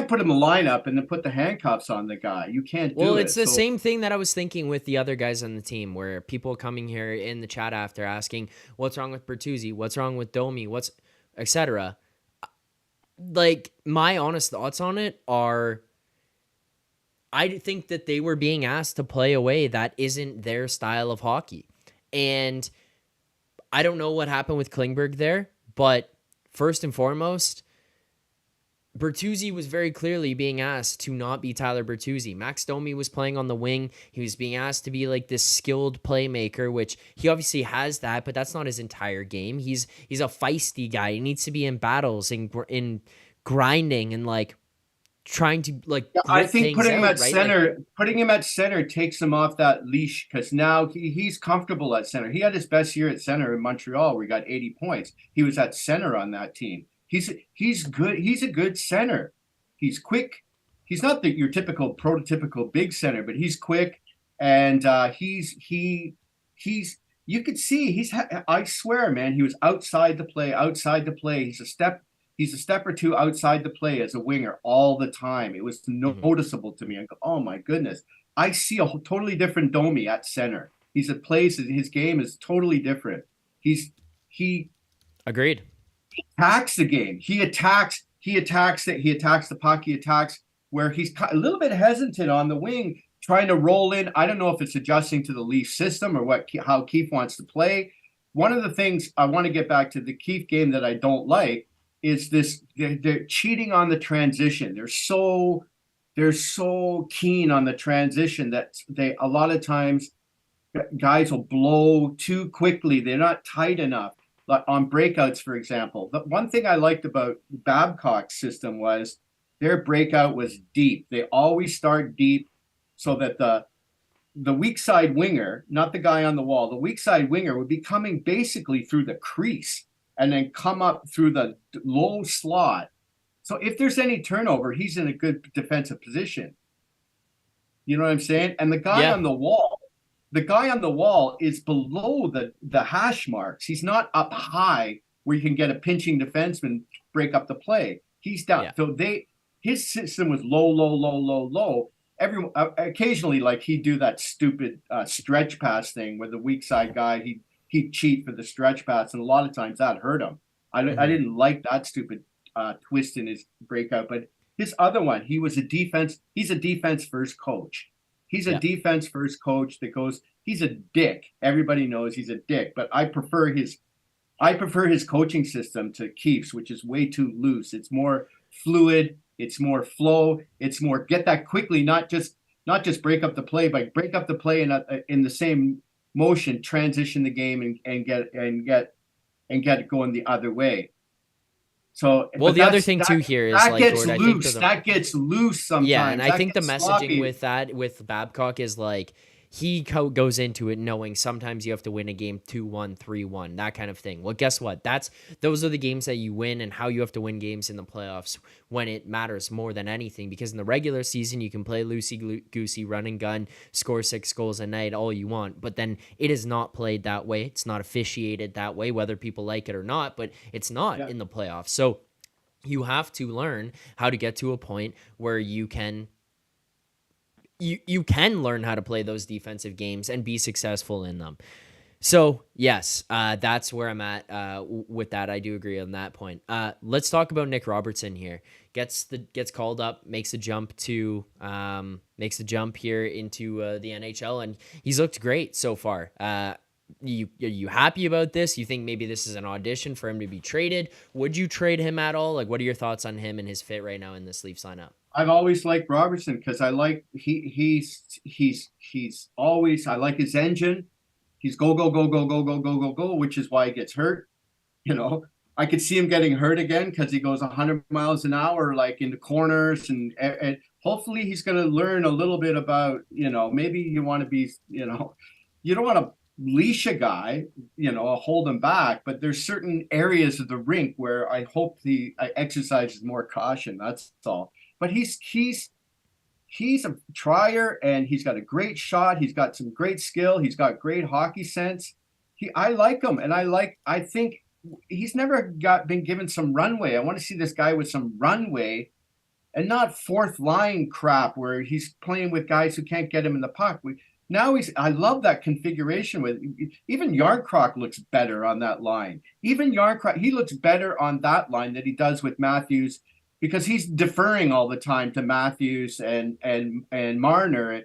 Speaker 5: put him in the lineup and then put the handcuffs on the guy. You can't do it.
Speaker 1: Well, it's the same thing that I was thinking with the other guys on the team, where people coming here in the chat after asking, what's wrong with Bertuzzi? What's wrong with Domi? What's etc. Like, my honest thoughts on it are, I think that they were being asked to play a way that isn't their style of hockey. And I don't know what happened with Klingberg there, but first and foremost, Bertuzzi was very clearly being asked to not be Tyler Bertuzzi. Max Domi was playing on the wing. He was being asked to be like this skilled playmaker, which he obviously has that, but that's not his entire game. He's a feisty guy. He needs to be in battles and in grinding and like trying to like.
Speaker 5: I think putting him at center, putting him at center takes him off that leash, because now he's comfortable at center. He had his best year at center in Montreal, where he got 80 points. He was at center on that team. He's good. He's a good center. He's quick. He's not your typical prototypical big center, but he's quick, and he's you could see I swear, man, he was outside the play. He's a step or two outside the play as a winger all the time. It was noticeable to me. I go, oh my goodness, I see a totally different Domi at center. His game is totally different. He
Speaker 1: agreed.
Speaker 5: Attacks the game. He attacks the puck. He attacks where he's a little bit hesitant on the wing, trying to roll in. I don't know if it's adjusting to the Leaf system or how Keefe wants to play. One of the things I want to get back to the Keefe game that I don't like is this: they're cheating on the transition. They're so keen on the transition that a lot of times guys will blow too quickly. They're not tight enough. On breakouts, for example. The one thing I liked about Babcock's system was their breakout was deep. They always start deep, so that the weak side winger, not the guy on the wall, the weak side winger would be coming basically through the crease and then come up through the low slot. So if there's any turnover, he's in a good defensive position. You know what I'm saying? And the guy on the wall is below the hash marks. He's not up high where you can get a pinching defenseman break up the play. He's down. Yeah. So his system was low. Occasionally, like, he'd do that stupid stretch pass thing where the weak side guy, he'd cheat for the stretch pass, and a lot of times that hurt him. I didn't like that stupid twist in his breakout, but his other one, he's a defense first coach. He's a defense first coach that goes, he's a dick. Everybody knows he's a dick, but I prefer his coaching system to Keefe's, which is way too loose. It's more fluid, it's more flow, it's more get that quickly, not just break up the play, but break up the play in the same motion, transition the game and get it going the other way. So,
Speaker 1: well, the other thing too here is that, like,
Speaker 5: gets
Speaker 1: Gord,
Speaker 5: loose. That gets loose sometimes.
Speaker 1: Yeah, and I think the messaging
Speaker 5: sloppy.
Speaker 1: with Babcock is like, he goes into it knowing sometimes you have to win a game 2-1, 3-1, that kind of thing. Well, guess what? Those are the games that you win, and how you have to win games in the playoffs when it matters more than anything. Because in the regular season, you can play loosey-goosey, run and gun, score 6 goals a night, all you want. But then it is not played that way. It's not officiated that way, whether people like it or not. But it's not in the playoffs. So you have to learn how to get to a point where you can learn how to play those defensive games and be successful in them. So yes, that's where I'm at with that. I do agree on that point. Let's talk about Nick Robertson here. Gets called up, makes the jump here into the NHL, and he's looked great so far. Are you happy about this? You think maybe this is an audition for him to be traded? Would you trade him at all? Like, what are your thoughts on him and his fit right now in this Leafs lineup?
Speaker 5: I've always liked Robertson because I like he's always, I like his engine. He's go, which is why he gets hurt. You know, I could see him getting hurt again because he goes 100 miles an hour, like in the corners, and hopefully he's going to learn a little bit about, maybe you want to be, you don't want to leash a guy, hold him back, but there's certain areas of the rink where I hope he exercises more caution. That's all. But he's a trier, and he's got a great shot. He's got some great skill. He's got great hockey sense. I like him, and I think he's never been given some runway. I want to see this guy with some runway and not fourth line crap where he's playing with guys who can't get him in the puck. I love that configuration with even Yarncroc looks better on that line. Even Yarncroc, he looks better on that line than he does with Matthews because he's deferring all the time to Matthews and Marner.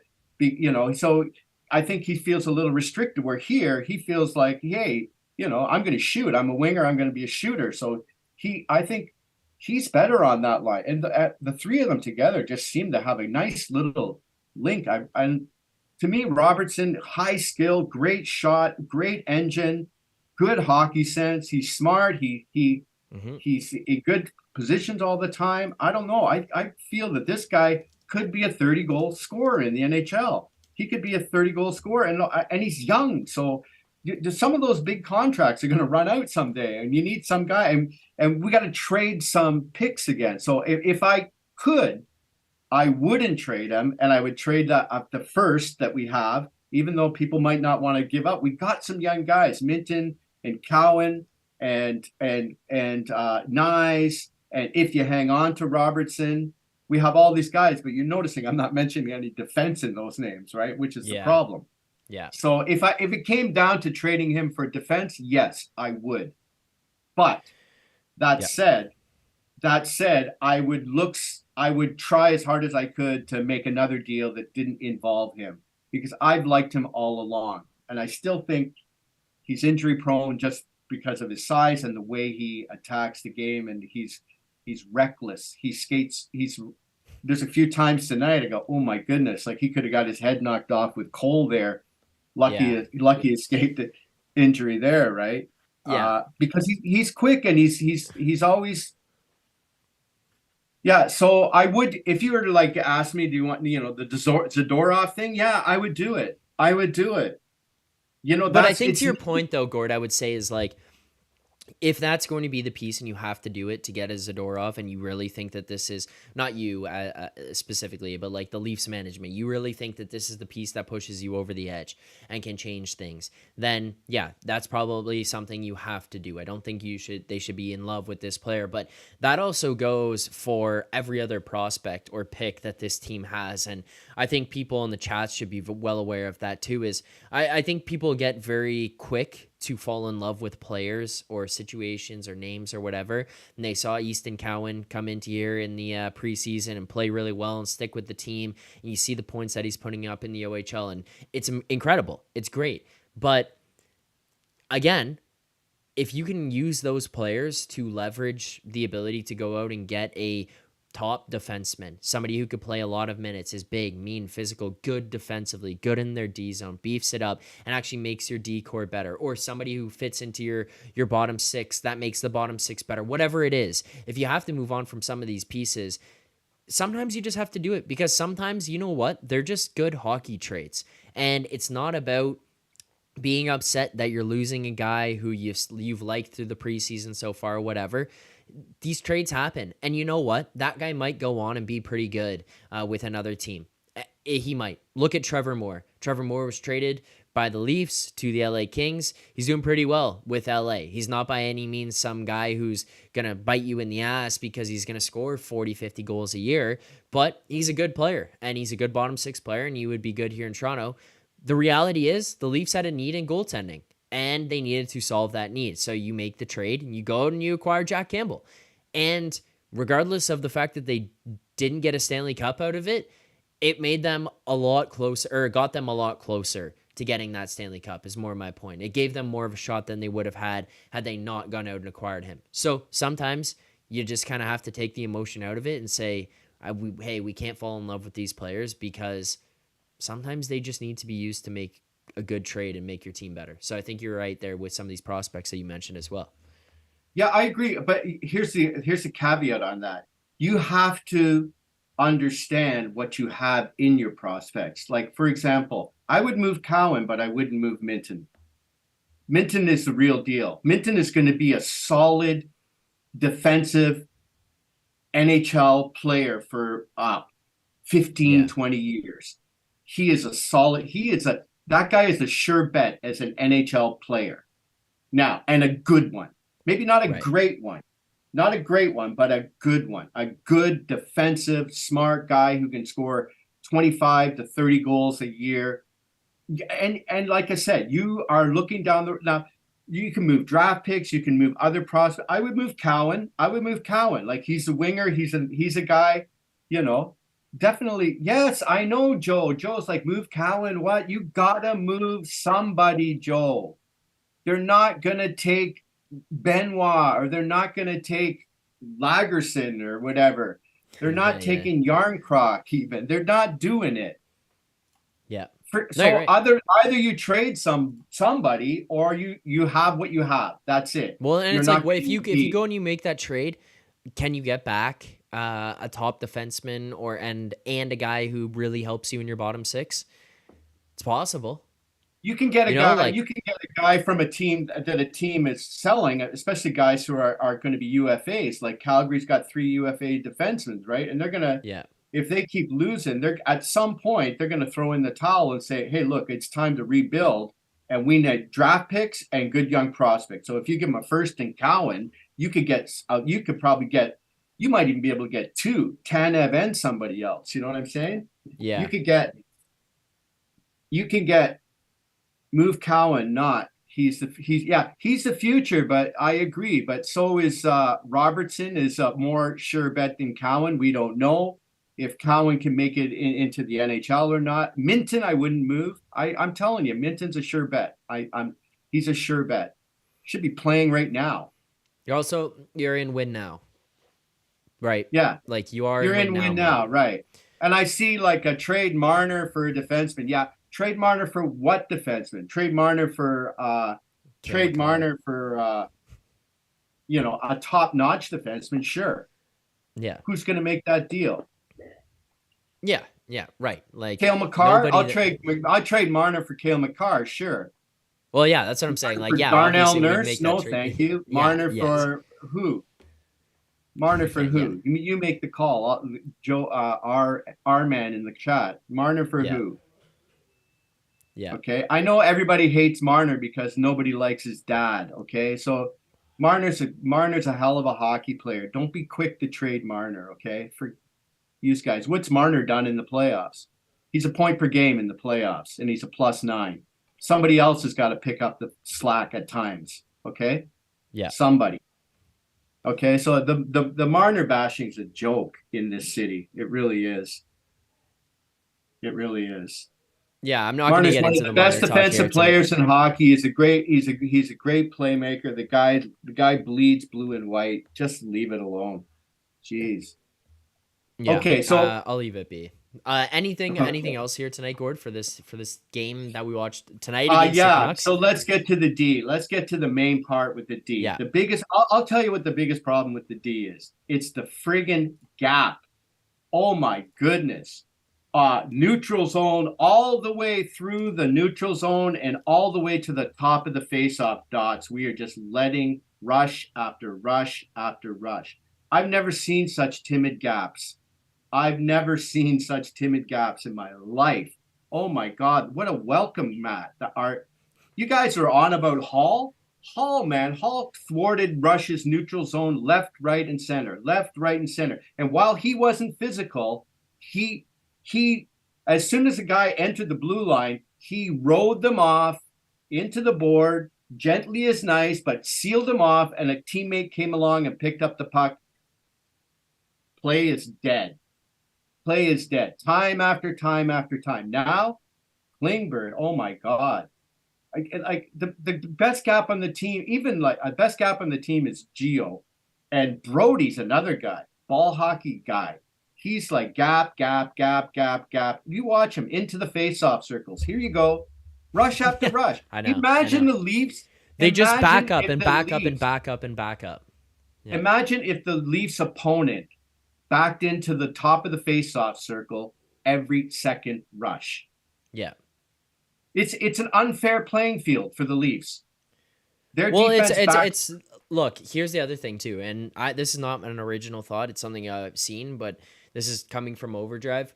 Speaker 5: So I think he feels a little restricted where here he feels like, hey, I'm going to shoot. I'm a winger. I'm going to be a shooter. So I think he's better on that line. And the three of them together just seem to have a nice little link. To me, Robertson, high skill, great shot, great engine, good hockey sense. He's smart. He's in good positions all the time. I don't know. I feel that this guy could be a 30-goal scorer in the NHL. He could be a 30-goal scorer, and he's young. So some of those big contracts are going to run out someday, and you need some guy, and we got to trade some picks again. So if I could, I wouldn't trade him, and I would trade the first that we have, even though people might not want to give up. We got some young guys, Minton and Cowan and Nyes, and if you hang on to Robertson, we have all these guys. But you're noticing I'm not mentioning any defense in those names, right? Which is the problem.
Speaker 1: Yeah.
Speaker 5: So if it came down to trading him for defense, yes, I would. But that said, I would try as hard as I could to make another deal that didn't involve him because I've liked him all along. And I still think he's injury prone just because of his size and the way he attacks the game. And he's reckless. He skates. There's a few times tonight I go, oh my goodness, like he could have got his head knocked off with Cole there. Lucky escaped the injury there, right?
Speaker 1: Yeah.
Speaker 5: Because he's quick and he's always. Yeah, so I would, if you were to like ask me, do you want, the Zadorov thing? Yeah, I would do it.
Speaker 1: But I think to your point though, Gord, I would say is like, if that's going to be the piece and you have to do it to get a Zadorov, and you really think that this is not you specifically, but like the Leafs management, you really think that this is the piece that pushes you over the edge and can change things, then yeah, that's probably something you have to do. I don't think they should be in love with this player, but that also goes for every other prospect or pick that this team has. And I think people in the chats should be well aware of that too, is I think people get very quick to fall in love with players or situations or names or whatever. And they saw Easton Cowan come into here in the preseason and play really well and stick with the team. And you see the points that he's putting up in the OHL, and it's incredible. It's great. But again, if you can use those players to leverage the ability to go out and get a top defenseman, somebody who could play a lot of minutes, is big, mean, physical, good defensively, good in their D zone, beefs it up, and actually makes your D core better, or somebody who fits into your bottom six that makes the bottom six better, whatever it is. If you have to move on from some of these pieces, sometimes you just have to do it, because sometimes, you know what, they're just good hockey traits, and it's not about being upset that you're losing a guy who you've liked through the preseason so far, whatever. These trades happen, and you know what? That guy might go on and be pretty good with another team. He might. Look at Trevor Moore. Trevor Moore was traded by the Leafs to the LA Kings. He's doing pretty well with LA. He's not by any means some guy who's going to bite you in the ass because he's going to score 40, 50 goals a year, but he's a good player, and he's a good bottom six player, and he would be good here in Toronto. The reality is the Leafs had a need in goaltending, and they needed to solve that need. So you make the trade, and you go out and you acquire Jack Campbell. And regardless of the fact that they didn't get a Stanley Cup out of it, it made them a lot closer, or got them a lot closer to getting that Stanley Cup, is more my point. It gave them more of a shot than they would have had they not gone out and acquired him. So sometimes you just kind of have to take the emotion out of it and say, hey, we can't fall in love with these players, because sometimes they just need to be used to make a good trade and make your team better. So I think you're right there with some of these prospects that you mentioned as well.
Speaker 5: Yeah, I agree. But here's the caveat on that. You have to understand what you have in your prospects. Like, for example, I would move Cowan, but I wouldn't move Minton. Minton is the real deal. Minton is going to be a solid defensive NHL player for 15, 20 years. He is a solid, that guy is a sure bet as an NHL player. now, and a good one. Maybe not a
Speaker 1: Right.
Speaker 5: great one. Not a great one, but a good one. A good defensive, smart guy who can score 25 to 30 goals a year. And like I said, you are looking down the now. You can move draft picks. You can move other prospects. I would move Cowan. Like he's a winger. He's a guy. You know, definitely. Yes, I know, Joe. Joe's like, move Cowan. What? You gotta move somebody, Joe. They're not gonna take Benoit, or they're not gonna take Lagerson or whatever. They're not taking Yarncroc even. They're not doing it.
Speaker 1: Yeah.
Speaker 5: So either you trade somebody, or you have what you have. That's it.
Speaker 1: Well, and
Speaker 5: You're
Speaker 1: it's
Speaker 5: not
Speaker 1: like, wait, if you
Speaker 5: getting
Speaker 1: go and you make that trade, can you get back a top defenseman and a guy who really helps you in your bottom six? It's possible.
Speaker 5: You can get a guy. You can get a guy from a team that a team is selling, especially guys who are going to be UFAs. Like Calgary's got 3 UFA defensemen, right? And they're gonna, if they keep losing, they're at some point they're gonna throw in the towel and say, "Hey, look, it's time to rebuild, and we need draft picks and good young prospects." So if you give them a first in Cowan, you could probably get, you might even be able to get 2, Tanev and somebody else. You know what I'm saying?
Speaker 1: Yeah.
Speaker 5: You can get. Move Cowan, not he's the future, but I agree. But so is Robertson is a more sure bet than Cowan. We don't know if Cowan can make it into the NHL or not. Minton, I wouldn't move. I'm telling you, Minton's a sure bet. He's a sure bet. Should be playing right now.
Speaker 1: You're in win now, right?
Speaker 5: Yeah,
Speaker 1: like you're
Speaker 5: in win now, right? And I see like a trade Marner for a defenseman. Yeah. Trade Marner for what defenseman? Trade Marner for a top-notch defenseman, sure.
Speaker 1: Yeah.
Speaker 5: Who's going to make that deal?
Speaker 1: Yeah, right. Like
Speaker 5: Cale Makar, I'll trade Marner for Cale Makar, sure.
Speaker 1: Well, yeah, that's what I'm saying. Like, yeah,
Speaker 5: Darnell Nurse, no, thank you. Marner for who? Marner for who? You make the call, Joe. Our man in the chat. Marner for who?
Speaker 1: Yeah.
Speaker 5: Okay. I know everybody hates Marner because nobody likes his dad. Okay. So Marner's a hell of a hockey player. Don't be quick to trade Marner. Okay. For you guys, what's Marner done in the playoffs? He's a point per game in the playoffs, and he's a +9. Somebody else has got to pick up the slack at times. Okay.
Speaker 1: Yeah.
Speaker 5: Somebody. Okay. So the Marner bashing is a joke in this city. It really is. It really is.
Speaker 1: Yeah, I'm not going to get into the
Speaker 5: best defensive players in hockey. He's a great playmaker. The guy bleeds blue and white. Just leave it alone. Jeez.
Speaker 1: Yeah.
Speaker 5: Okay, so
Speaker 1: I'll leave it be. Anything else here tonight, Gord, for this game that we watched tonight against the Canucks?
Speaker 5: So let's get to the D. Let's get to the main part with the D.
Speaker 1: Yeah.
Speaker 5: The biggest I'll tell you what the biggest problem with the D is. It's the friggin' gap. Oh my goodness. Neutral zone all the way through the neutral zone and all the way to the top of the face-off dots. We are just letting rush after rush after rush. I've never seen such timid gaps. in my life. Oh my God, what a welcome mat. You guys are on about Hall? Hall thwarted Rush's neutral zone left, right, and center. And while he wasn't physical, he as soon as the guy entered the blue line, he rode them off into the board, gently as nice, but sealed them off, and a teammate came along and picked up the puck. Play is dead. Time after time after time. Now, Klingberg, oh my God. Like the best gap on the team, even like a best gap on the team is Gio. And Brody's another guy, ball hockey guy. He's like gap. You watch him into the face-off circles. Here you go. Rush after rush.
Speaker 1: I know.
Speaker 5: Imagine the Leafs.
Speaker 1: They just back up and back up and back up and back up.
Speaker 5: Yeah. Imagine if the Leafs opponent backed into the top of the face-off circle every second rush.
Speaker 1: Yeah.
Speaker 5: It's an unfair playing field for the Leafs.
Speaker 1: It's look, here's the other thing too, and this is not an original thought. It's something I've seen, but this is coming from Overdrive.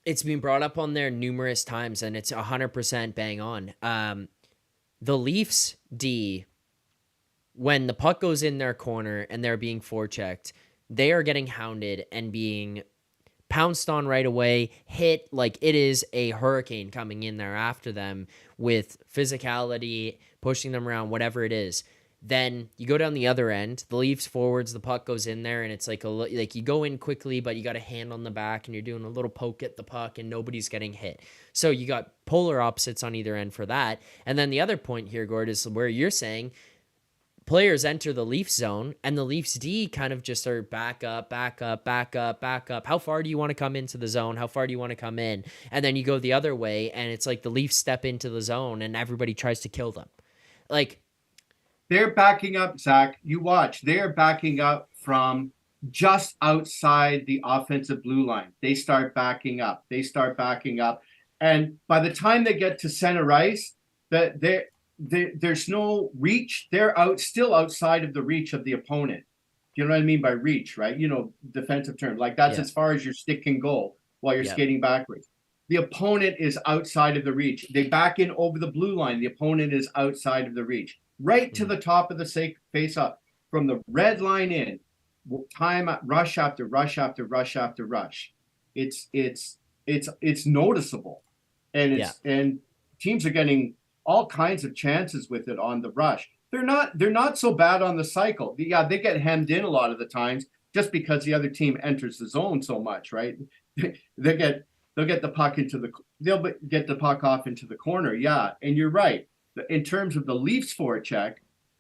Speaker 1: It's been brought up on there numerous times, and it's 100% bang on. the Leafs D, when the puck goes in their corner and they're being forechecked, they are getting hounded and being pounced on right away, hit like it is a hurricane coming in there after them with physicality, pushing them around, whatever it is. Then you go down the other end, the Leafs forwards, the puck goes in there, and it's like like you go in quickly, but you got a hand on the back, and you're doing a little poke at the puck, and nobody's getting hit. So you got polar opposites on either end for that. And then the other point here, Gord, is where you're saying players enter the Leafs zone and the Leafs D kind of just are back up, back up, back up, back up. How far do you want to come into the zone? How far do you want to come in? And then you go the other way and it's like the Leafs step into the zone and everybody tries to kill them. Like,
Speaker 5: they're backing up, Zach. You watch. They're backing up from just outside the offensive blue line. They start backing up. And by the time they get to center ice, there's no reach. They're still outside of the reach of the opponent. You know what I mean by reach, right? Defensive term. Like that's as far as your stick can go while you're skating backwards. The opponent is outside of the reach. They back in over the blue line. The opponent is outside of the reach. Right to the top of the face-up. From the red line in, time rush after rush after rush after rush. It's noticeable. And teams are getting all kinds of chances with it on the rush. They're not so bad on the cycle. Yeah, they get hemmed in a lot of the times just because the other team enters the zone so much, right? They'll get the puck they'll get the puck off into the corner. Yeah, and you're right. In terms of the Leafs forecheck,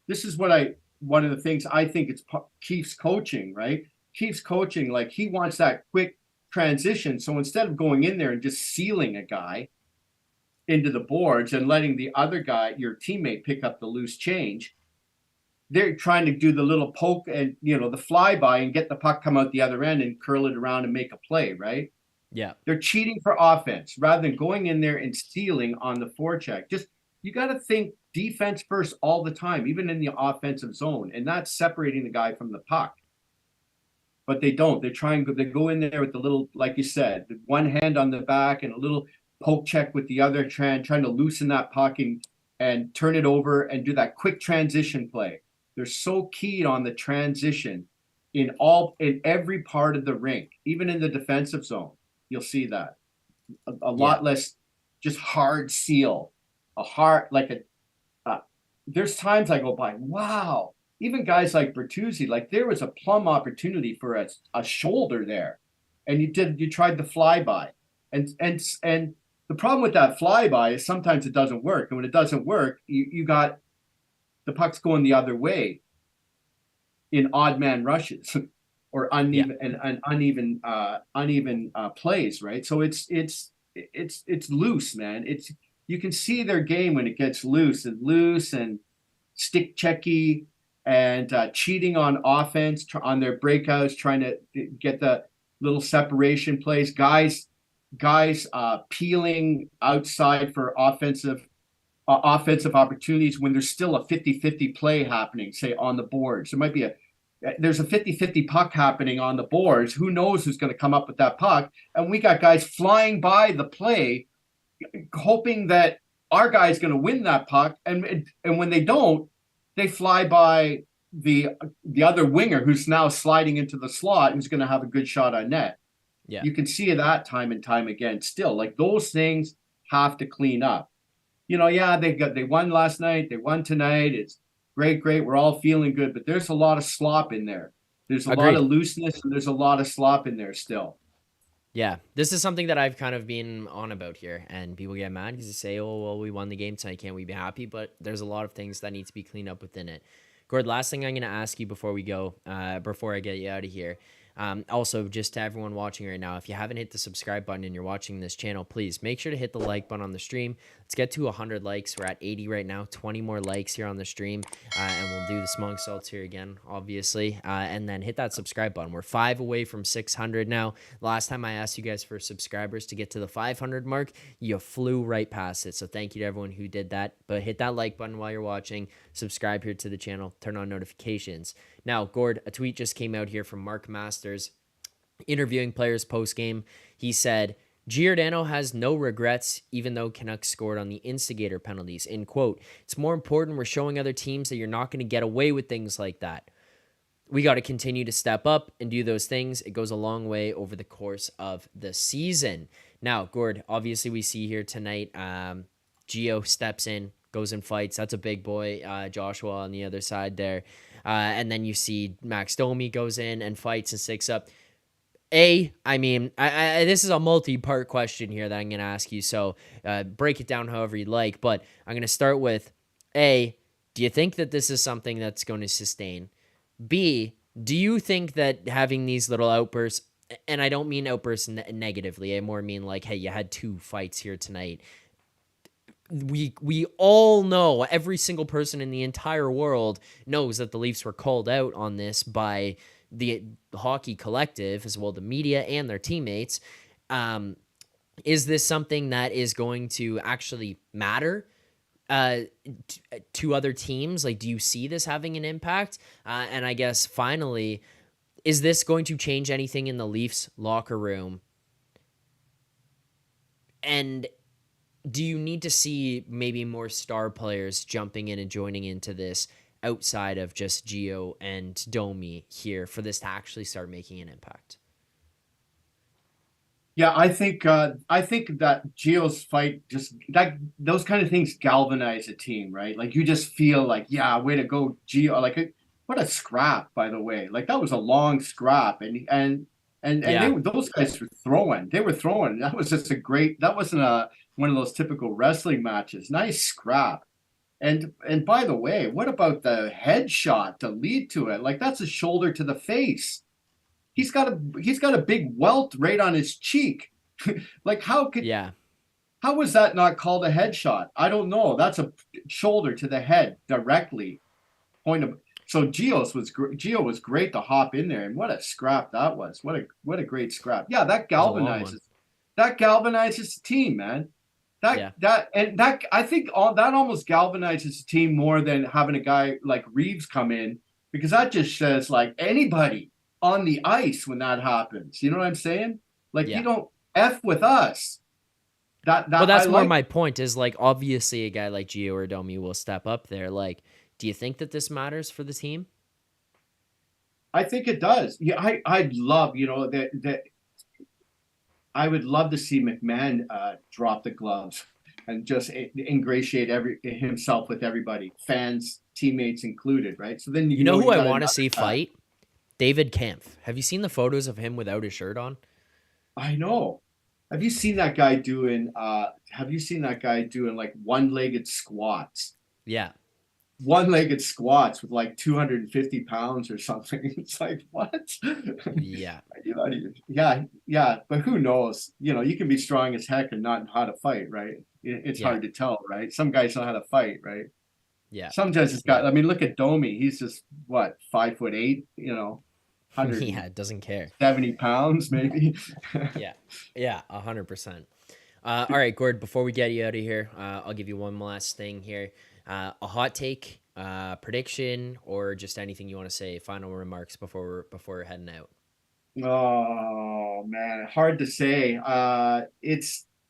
Speaker 5: this is one of the things I think it's Keefe's coaching, right? Keefe's coaching, like he wants that quick transition. So instead of going in there and just sealing a guy into the boards and letting the other guy, your teammate, pick up the loose change, they're trying to do the little poke and, the flyby and get the puck come out the other end and curl it around and make a play, right?
Speaker 1: Yeah.
Speaker 5: They're cheating for offense rather than going in there and stealing on the forecheck. You got to think defense first all the time, even in the offensive zone, and that's separating the guy from the puck. But they don't. They go in there with the little, like you said, one hand on the back and a little poke check with the other, trying to loosen that puck and turn it over and do that quick transition play. They're so keyed on the transition in every part of the rink, even in the defensive zone. You'll see that a lot less just hard seal. There's times I go by, wow, even guys like Bertuzzi, like there was a plum opportunity for a shoulder there, and you tried the flyby, and the problem with that flyby is sometimes it doesn't work, and when it doesn't work, you got the puck's going the other way in odd man rushes or uneven and uneven plays, right? So it's loose, man. You can see their game when it gets loose and stick checky and cheating on offense, on their breakouts, trying to get the little separation plays. Guys peeling outside for offensive opportunities when there's still a 50-50 play happening, say on the boards. There's a 50-50 puck happening on the boards. Who knows who's going to come up with that puck? And we got guys flying by the play, hoping that our guy's going to win that puck, and when they don't, they fly by the other winger who's now sliding into the slot, who's going to have a good shot on net. Yeah, you can see that time and time again. Still, like those things have to clean up. They won last night, they won tonight. It's great. We're all feeling good, but there's a lot of slop in there. There's a lot of looseness, and there's a lot of slop in there still.
Speaker 1: Yeah, this is something that I've kind of been on about here, and people get mad because they say, oh, well, we won the game tonight, can't we be happy? But there's a lot of things that need to be cleaned up within it. Gord, last thing I'm going to ask you before we go, before I get you out of here, also, just to everyone watching right now, if you haven't hit the subscribe button and you're watching this channel, please make sure to hit the like button on the stream. Let's get to 100 likes. We're at 80 right now, 20 more likes here on the stream, and we'll do the smug salts here again, obviously, and then hit that subscribe button. We're 5 away from 600 now. Last time I asked you guys for subscribers to get to the 500 mark, you flew right past it, so thank you to everyone who did that. But hit that like button while you're watching, subscribe here to the channel, turn on notifications. Now, Gord, a tweet just came out here from Mark Masters interviewing players post-game. He said, Giordano has no regrets, even though Canucks scored on the instigator penalties. In quote, it's more important we're showing other teams that you're not going to get away with things like that. We got to continue to step up and do those things. It goes a long way over the course of the season. Now, Gord, obviously we see here tonight, Gio steps in, goes and fights. That's a big boy. Joshua on the other side there. And then you see Max Domi goes in and fights and sticks up. I mean, this is a multi-part question here that I'm going to ask you, so break it down however you like, but I'm going to start with, A, do you think that this is something that's going to sustain? B, do you think that having these little outbursts, and I don't mean outbursts negatively, I more mean like, hey, you had 2 fights here tonight. We all know, every single person in the entire world knows that the Leafs were called out on this by the hockey collective, as well the media and their teammates. Is this something that is going to actually matter to other teams? Like, do you see this having an impact? And I guess finally, is this going to change anything in the Leafs locker room? And do you need to see maybe more star players jumping in and joining into this outside of just Gio and Domi here for this to actually start making an impact?
Speaker 5: Yeah, I think that Gio's fight, just that those kind of things galvanize a team, right? Like you just feel like, yeah, way to go, Gio. Like what a scrap, by the way. Like that was a long scrap, and those guys were throwing. They were throwing. That was just that wasn't one of those typical wrestling matches. Nice scrap. And by the way, what about the headshot to lead to it? Like that's a shoulder to the face. He's got a big welt right on his cheek. Like how was that not called a headshot? I don't know. That's a shoulder to the head directly. So Gio was great to hop in there, and what a scrap that was. What a great scrap. Yeah, that galvanizes the team, man. I think that almost galvanizes the team more than having a guy like Reeves come in, because that just says like anybody on the ice when that happens. You know what I'm saying? Like you don't F with us.
Speaker 1: That's more my point is like obviously a guy like Gio or Domi will step up there. Like, do you think that this matters for the team?
Speaker 5: I think it does. Yeah, I'd love, that I would love to see McMahon drop the gloves and just ingratiate himself with everybody, fans, teammates included, right? So then
Speaker 1: you know who I want to see fight? David Kampf. Have you seen the photos of him without his shirt on?
Speaker 5: I know. Have you seen that guy doing like one-legged squats?
Speaker 1: Yeah.
Speaker 5: One-legged squats with like 250 pounds or something. It's like, what?
Speaker 1: Yeah.
Speaker 5: Yeah. But who knows? You can be strong as heck and not know how to fight, right? It's hard to tell, right? Some guys know how to fight, right?
Speaker 1: Yeah.
Speaker 5: Some guys just got, I mean, look at Domi. He's just, 5'8", 100.
Speaker 1: Yeah, doesn't care.
Speaker 5: 70 pounds, maybe.
Speaker 1: Yeah, 100%. All right, Gord, before we get you out of here, I'll give you one last thing here. A hot take, prediction, or just anything you want to say, final remarks before we're heading out.
Speaker 5: Oh man, hard to say.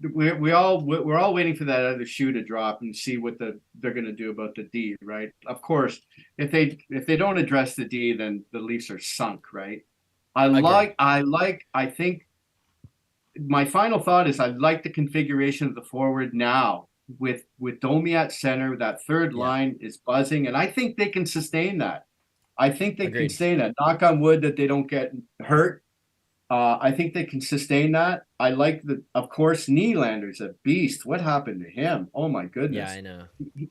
Speaker 5: We're all waiting for that other shoe to drop and see what they're going to do about the D, right? Of course, if they don't address the D, then the Leafs are sunk, right? I think my final thought is I like the configuration of the forward now with Domi at center. That third line is buzzing, and I think they can sustain that. I think they can sustain that. Knock on wood that they don't get hurt. I think they can sustain that. I like of course, Nylander's a beast. What happened to him? Oh my goodness.
Speaker 1: Yeah, I know.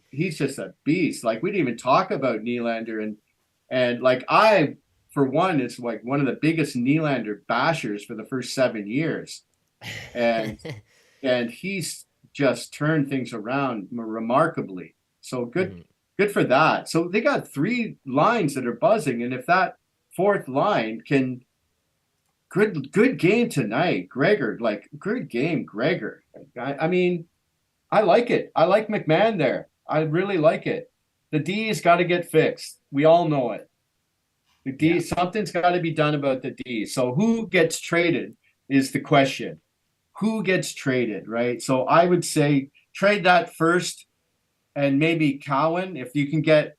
Speaker 5: He's just a beast. Like we didn't even talk about Nylander, and like I, for one, it's like one of the biggest Nylander bashers for the first 7 years, and he's just turned things around remarkably. So good for that. So they got 3 lines that are buzzing, and if that fourth line can. Good game tonight, Gregor. Like good game, Gregor. I mean, I like it. I like McMahon there. I really like it. The D's got to get fixed. We all know it. The D, something's got to be done about the D. So who gets traded is the question. who gets traded, right? So I would say trade that first, and maybe Cowan. If you can get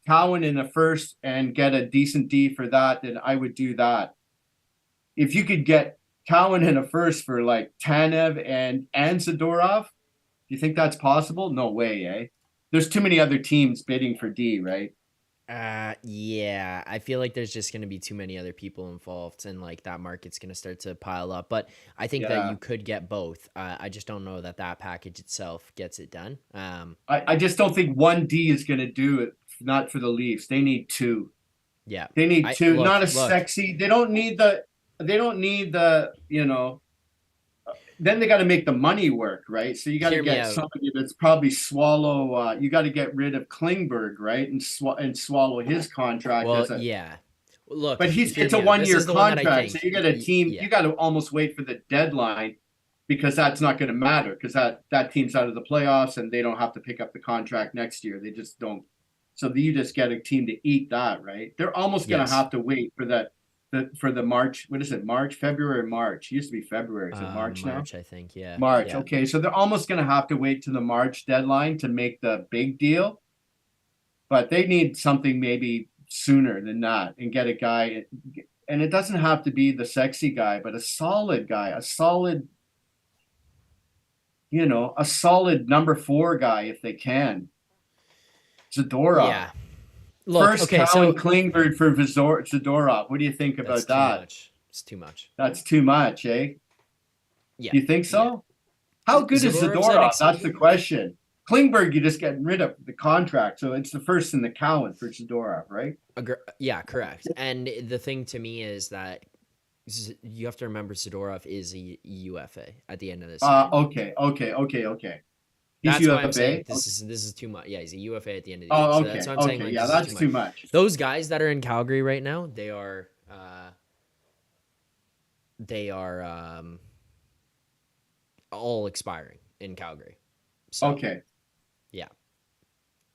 Speaker 5: Cowan in the first and get a decent D for that, then I would do that. If you could get Cowan in a first for like Tanev and Zadorov, do you think that's possible? No way, eh? There's too many other teams bidding for D, right?
Speaker 1: Yeah, I feel like there's just going to be too many other people involved, and like that market's going to start to pile up. But I think that you could get both. I just don't know that package itself gets it done.
Speaker 5: I just don't think one D is going to do it. Not for the Leafs. They need two.
Speaker 1: Yeah,
Speaker 5: they need two.
Speaker 1: Look,
Speaker 5: not a sexy. They don't need the. They don't need the. You know. Then they got to make the money work, right? So you got to get somebody that's probably swallow. You got to get rid of Klingberg, right, and swallow his contract.
Speaker 1: Well, yeah. Look,
Speaker 5: but it's a 1-year contract, so you got a team. Yeah. You got to almost wait for the deadline, because that's not going to matter, because that team's out of the playoffs and they don't have to pick up the contract next year. They just don't. So you just get a team to eat that, right? They're almost going to have to wait for that. For the March, what is it? February, March. It used to be February. Is it March now?
Speaker 1: March, I think. Yeah.
Speaker 5: March.
Speaker 1: Yeah.
Speaker 5: Okay, so they're almost going to have to wait to the March deadline to make the big deal, but they need something maybe sooner than that, and get a guy. And it doesn't have to be the sexy guy, but a solid guy, a solid number 4 guy if they can. Zadorov. Yeah. Look, first, okay, so Klingberg for Zadorov. What do you think about that?
Speaker 1: It's too much.
Speaker 5: That's too much, eh?
Speaker 1: Yeah.
Speaker 5: You think so? Yeah. How good is Zadorov? That's the question. Klingberg, you're just getting rid of the contract, so it's the first in the Cowan for Zadorov, right?
Speaker 1: Yeah, correct. And the thing to me is that you have to remember Zadorov is a UFA at the end of this.
Speaker 5: Okay.
Speaker 1: That's why I'm saying this is too much. Yeah, he's a UFA at the end of the year.
Speaker 5: Okay.
Speaker 1: So that's what I'm saying. Like,
Speaker 5: yeah, that's too much.
Speaker 1: Those guys that are in Calgary right now, they are all expiring in Calgary. So,
Speaker 5: okay.
Speaker 1: Yeah.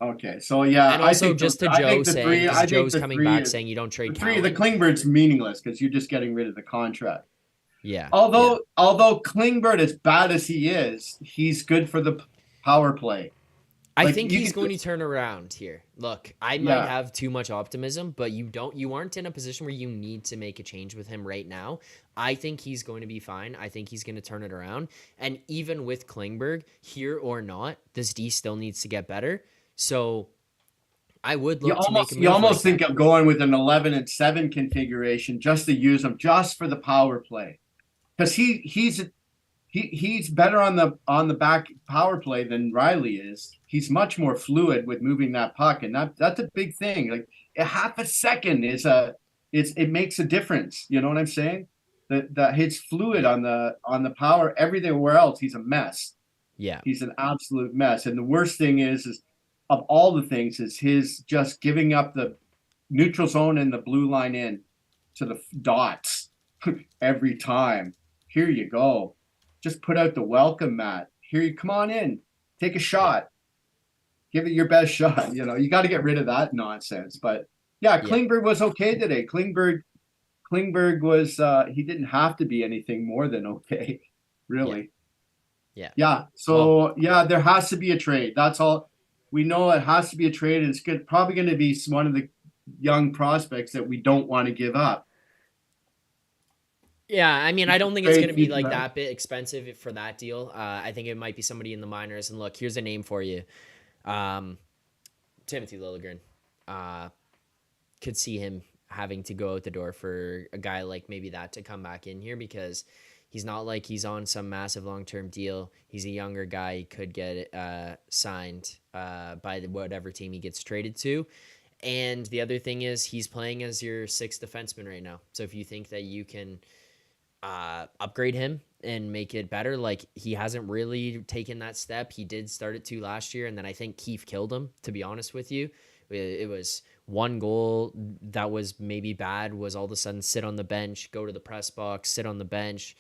Speaker 5: Okay. So yeah,
Speaker 1: and also just to Joe saying, Joe's coming back saying you don't trade Cowan.
Speaker 5: The Klingberg's meaningless because you're just getting rid of the contract.
Speaker 1: Yeah.
Speaker 5: Although Klingberg, as bad as he is, he's good for the power play.
Speaker 1: I think he's going to turn around here. Look, I might have too much optimism, but you aren't in a position where you need to make a change with him right now. I think he's going to be fine. I think he's going to turn it around. And even with Klingberg, here or not, this D still needs to get better. So I would look to make a move.
Speaker 5: You almost think of going with an 11-7 configuration just to use him just for the power play. Because he's better on the back power play than Riley is. He's much more fluid with moving that puck, and that's a big thing. Like a half a second it makes a difference. You know what I'm saying? That his fluid on the power. Everywhere else, he's a mess.
Speaker 1: Yeah,
Speaker 5: he's an absolute mess. And the worst thing is of all the things is his just giving up the neutral zone and the blue line in to the dots every time. Here you go. Just put out the welcome mat. Here you come on in. Take a shot. Give it your best shot. You got to get rid of that nonsense. But yeah, Klingberg was okay today. Klingberg was he didn't have to be anything more than okay, really. Yeah. So there has to be a trade. That's all. We know it has to be a trade. And it's probably going to be one of the young prospects that we don't want to give up.
Speaker 1: Yeah, I mean, I don't think it's going to be like that bit expensive for that deal. I think it might be somebody in the minors. And look, here's a name for you. Timothy Liljegren. Could see him having to go out the door for a guy like maybe that to come back in here, because he's not like he's on some massive long-term deal. He's a younger guy. He could get signed by whatever team he gets traded to. And the other thing is he's playing as your 6th defenseman right now. So if you think that you can upgrade him and make it better, like he hasn't really taken that step. He did start it to last year, and then I think Keefe killed him, to be honest with you. It was one goal that was maybe bad, was all of a sudden sit on the bench, go to the press box, sit on the bench,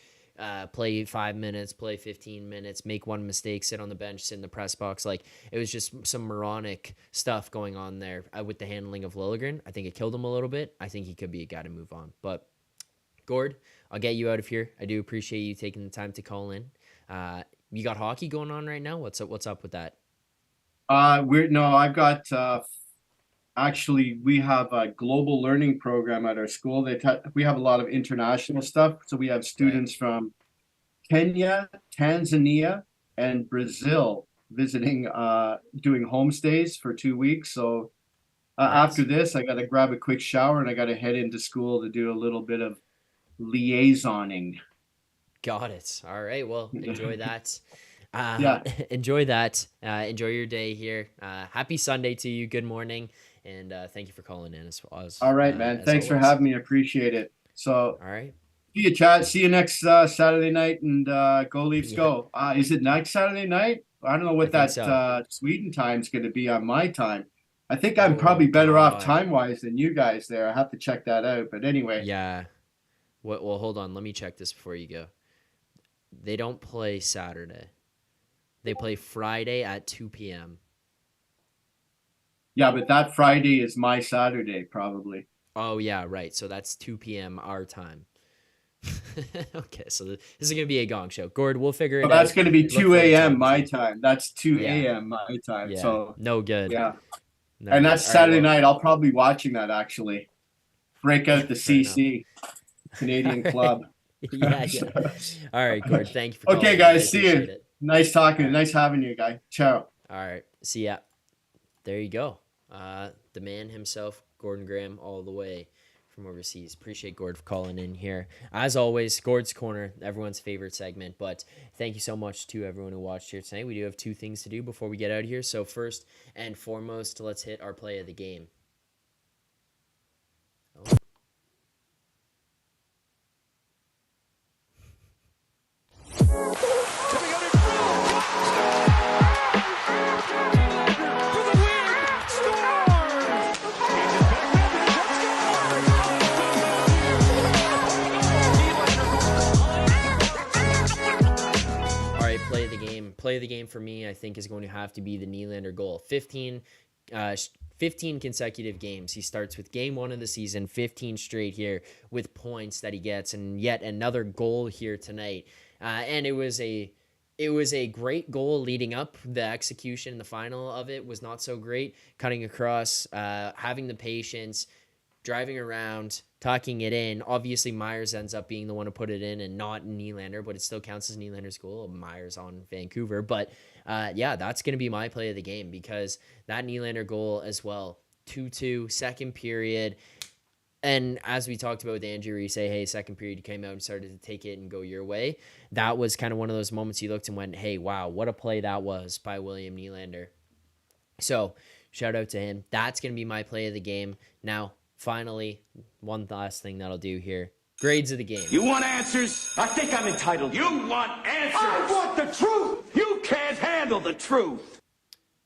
Speaker 1: play 5 minutes, play 15 minutes, make one mistake, sit on the bench, sit in the press box. Like, it was just some moronic stuff going on there with the handling of Liljegren. I think it killed him a little bit. I think he could be a guy to move on. But Gord, I'll get you out of here. I do appreciate you taking the time to call in. You got hockey going on right now? What's up with that?
Speaker 5: I've got actually, we have a global learning program at our school. We have a lot of international stuff. So we have
Speaker 1: Right.
Speaker 5: students from Kenya, Tanzania, and Brazil visiting, doing homestays for 2 weeks. So after
Speaker 1: Nice.
Speaker 5: this, I got to grab a quick shower and I got to head into school to do a little bit of liaisoning.
Speaker 1: Got it. All right. Well, enjoy that.
Speaker 5: Yeah.
Speaker 1: Enjoy that. Enjoy your day here. Happy Sunday to you. Good morning, and thank you for calling in
Speaker 5: All right, man.
Speaker 1: as
Speaker 5: Thanks for
Speaker 1: always.
Speaker 5: having me. Appreciate it. So
Speaker 1: All right.
Speaker 5: see you, Chad. See you next Saturday night, and go Leafs,
Speaker 1: Yeah,
Speaker 5: go. Is it next Saturday night? I don't know
Speaker 1: I
Speaker 5: what
Speaker 1: think
Speaker 5: that
Speaker 1: so.
Speaker 5: Sweden time's going to be on my time. I think I'm
Speaker 1: Oh
Speaker 5: probably better off
Speaker 1: God.
Speaker 5: time wise than you guys there. I have to check that out. But anyway,
Speaker 1: Yeah. Well, hold on. Let me check this before you go. They don't play Saturday. They play Friday at 2 p.m.
Speaker 5: yeah, but that Friday is my Saturday, probably.
Speaker 1: Oh yeah, right. So that's 2 p.m. our time. Okay, so this is gonna be a gong show. Gord, we'll figure
Speaker 5: So
Speaker 1: it
Speaker 5: that's
Speaker 1: out.
Speaker 5: going to be
Speaker 1: Look
Speaker 5: 2
Speaker 1: forward to
Speaker 5: a.m.
Speaker 1: talking to
Speaker 5: my
Speaker 1: you.
Speaker 5: time. That's 2
Speaker 1: Yeah,
Speaker 5: a.m. my time.
Speaker 1: yeah.
Speaker 5: So
Speaker 1: No good.
Speaker 5: yeah,
Speaker 1: No
Speaker 5: and
Speaker 1: good.
Speaker 5: that's
Speaker 1: All right,
Speaker 5: Saturday
Speaker 1: well,
Speaker 5: night. I'll probably be watching that actually. Break out the
Speaker 1: fair enough.
Speaker 5: CC,
Speaker 1: All
Speaker 5: Canadian
Speaker 1: right.
Speaker 5: club.
Speaker 1: Yeah, yeah. All right, Gord. Thank you for
Speaker 5: Okay,
Speaker 1: calling in. I
Speaker 5: guys. See
Speaker 1: appreciate
Speaker 5: you.
Speaker 1: it.
Speaker 5: Nice
Speaker 1: All
Speaker 5: talking.
Speaker 1: right.
Speaker 5: Nice having you, guy. Ciao.
Speaker 1: All right. See ya. There you go. The man himself, Gordon Graham, all the way from overseas. Appreciate Gord for calling in here. As always, Gord's Corner, everyone's favorite segment. But thank you so much to everyone who watched here tonight. We do have two things to do before we get out of here. So first and foremost, let's hit our play of the game. Oh. All right, play of the game. Play of the game for me, I think, is going to have to be the Nylander goal. 15 consecutive games. He starts with game one of the season, 15 straight here with points that he gets, and yet another goal here tonight. And it was a great goal leading up. The execution, the final of it was not so great. Cutting across, having the patience, driving around, tucking it in. Obviously, Myers ends up being the one to put it in and not Nylander, but it still counts as Nylander's goal. Myers on Vancouver. But yeah, that's going to be my play of the game because that Nylander goal as well. 2-2, second period. And as we talked about with Andrew, you say, hey, second period, you came out and started to take it and go your way. That was kind of one of those moments you looked and went, hey, wow, what a play that was by William Nylander. So shout out to him. That's going to be my play of the game. Now, finally, one last thing that'll do here. Grades of the game.
Speaker 6: You want answers? I think I'm entitled. You want answers? I want the truth! You can't handle the truth!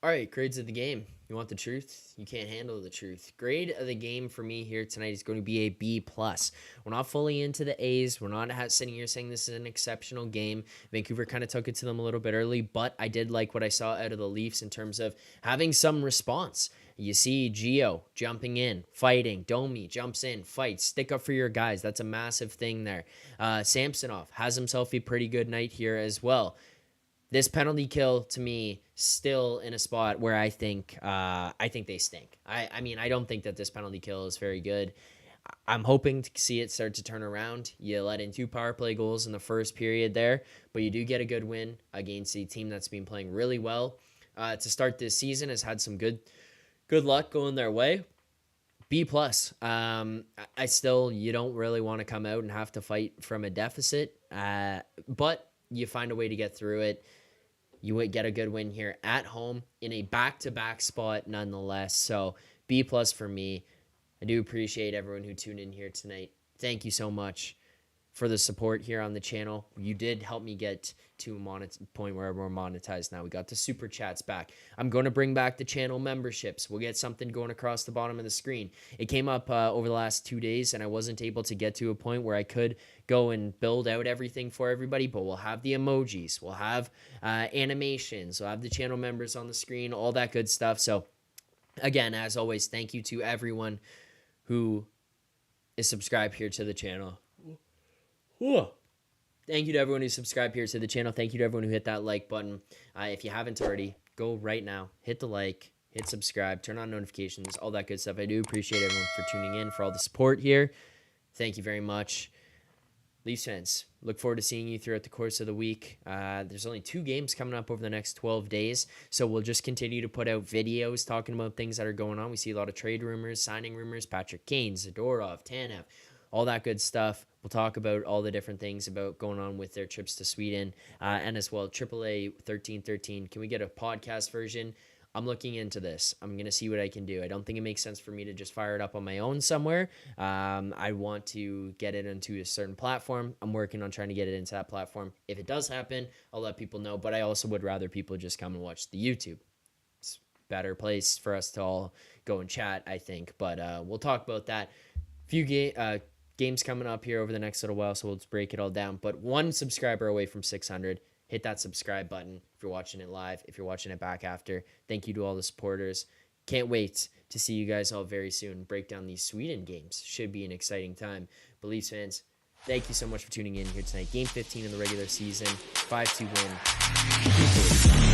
Speaker 1: All right, grades of the game. You want the truth? You can't handle the truth. Grade of the game for me here tonight is going to be a B+. We're not fully into the A's. We're not sitting here saying this is an exceptional game. Vancouver kind of took it to them a little bit early, but I did like what I saw out of the Leafs in terms of having some response. You see Gio jumping in, fighting. Domi jumps in, fights. Stick up for your guys. That's a massive thing there. Samsonov has himself a pretty good night here as well. This penalty kill to me still in a spot where I think they stink. I mean, I don't think that this penalty kill is very good. I'm hoping to see it start to turn around. You let in 2 power play goals in the first period there, but you do get a good win against a team that's been playing really well to start this season. Has had some good luck going their way. B+. I still, you don't really want to come out and have to fight from a deficit, but you find a way to get through it. You would get a good win here at home in a back-to-back spot nonetheless. So B+ for me. I do appreciate everyone who tuned in here tonight. Thank you so much for the support here on the channel. You did help me get to a point where we're monetized now. We got the super chats back. I'm going to bring back the channel memberships. We'll get something going across the bottom of the screen. It came up over the last 2 days, and I wasn't able to get to a point where I could go and build out everything for everybody, but we'll have the emojis. We'll have animations. We'll have the channel members on the screen, all that good stuff. So again, as always, thank you to everyone who is subscribed here to the channel. Whew. Thank you to everyone who subscribed here to the channel. Thank you to everyone who hit that like button. If you haven't already, go right now, hit the like, hit subscribe, turn on notifications, all that good stuff. I do appreciate everyone for tuning in, for all the support here. Thank you very much. Leafs fans, look forward to seeing you throughout the course of the week. There's only 2 games coming up over the next 12 days, so we'll just continue to put out videos talking about things that are going on. We see a lot of trade rumors, signing rumors, Patrick Kane, Zadorov, Tanev, all that good stuff. We'll talk about all the different things about going on with their trips to Sweden, and as well, AAA 1313. Can we get a podcast version? I'm looking into this. I'm going to see what I can do. I don't think it makes sense for me to just fire it up on my own somewhere. I want to get it into a certain platform. I'm working on trying to get it into that platform. If it does happen, I'll let people know, but I also would rather people just come and watch the YouTube. It's a better place for us to all go and chat, I think, but we'll talk about that. Few games coming up here over the next little while, so we'll just break it all down, but 1 subscriber away from 600. Hit that subscribe button if you're watching it live, if you're watching it back after. Thank you to all the supporters. Can't wait to see you guys all very soon. Break down these Sweden games. Should be an exciting time. But Leafs fans, thank you so much for tuning in here tonight. Game 15 in the regular season. 5-2 win.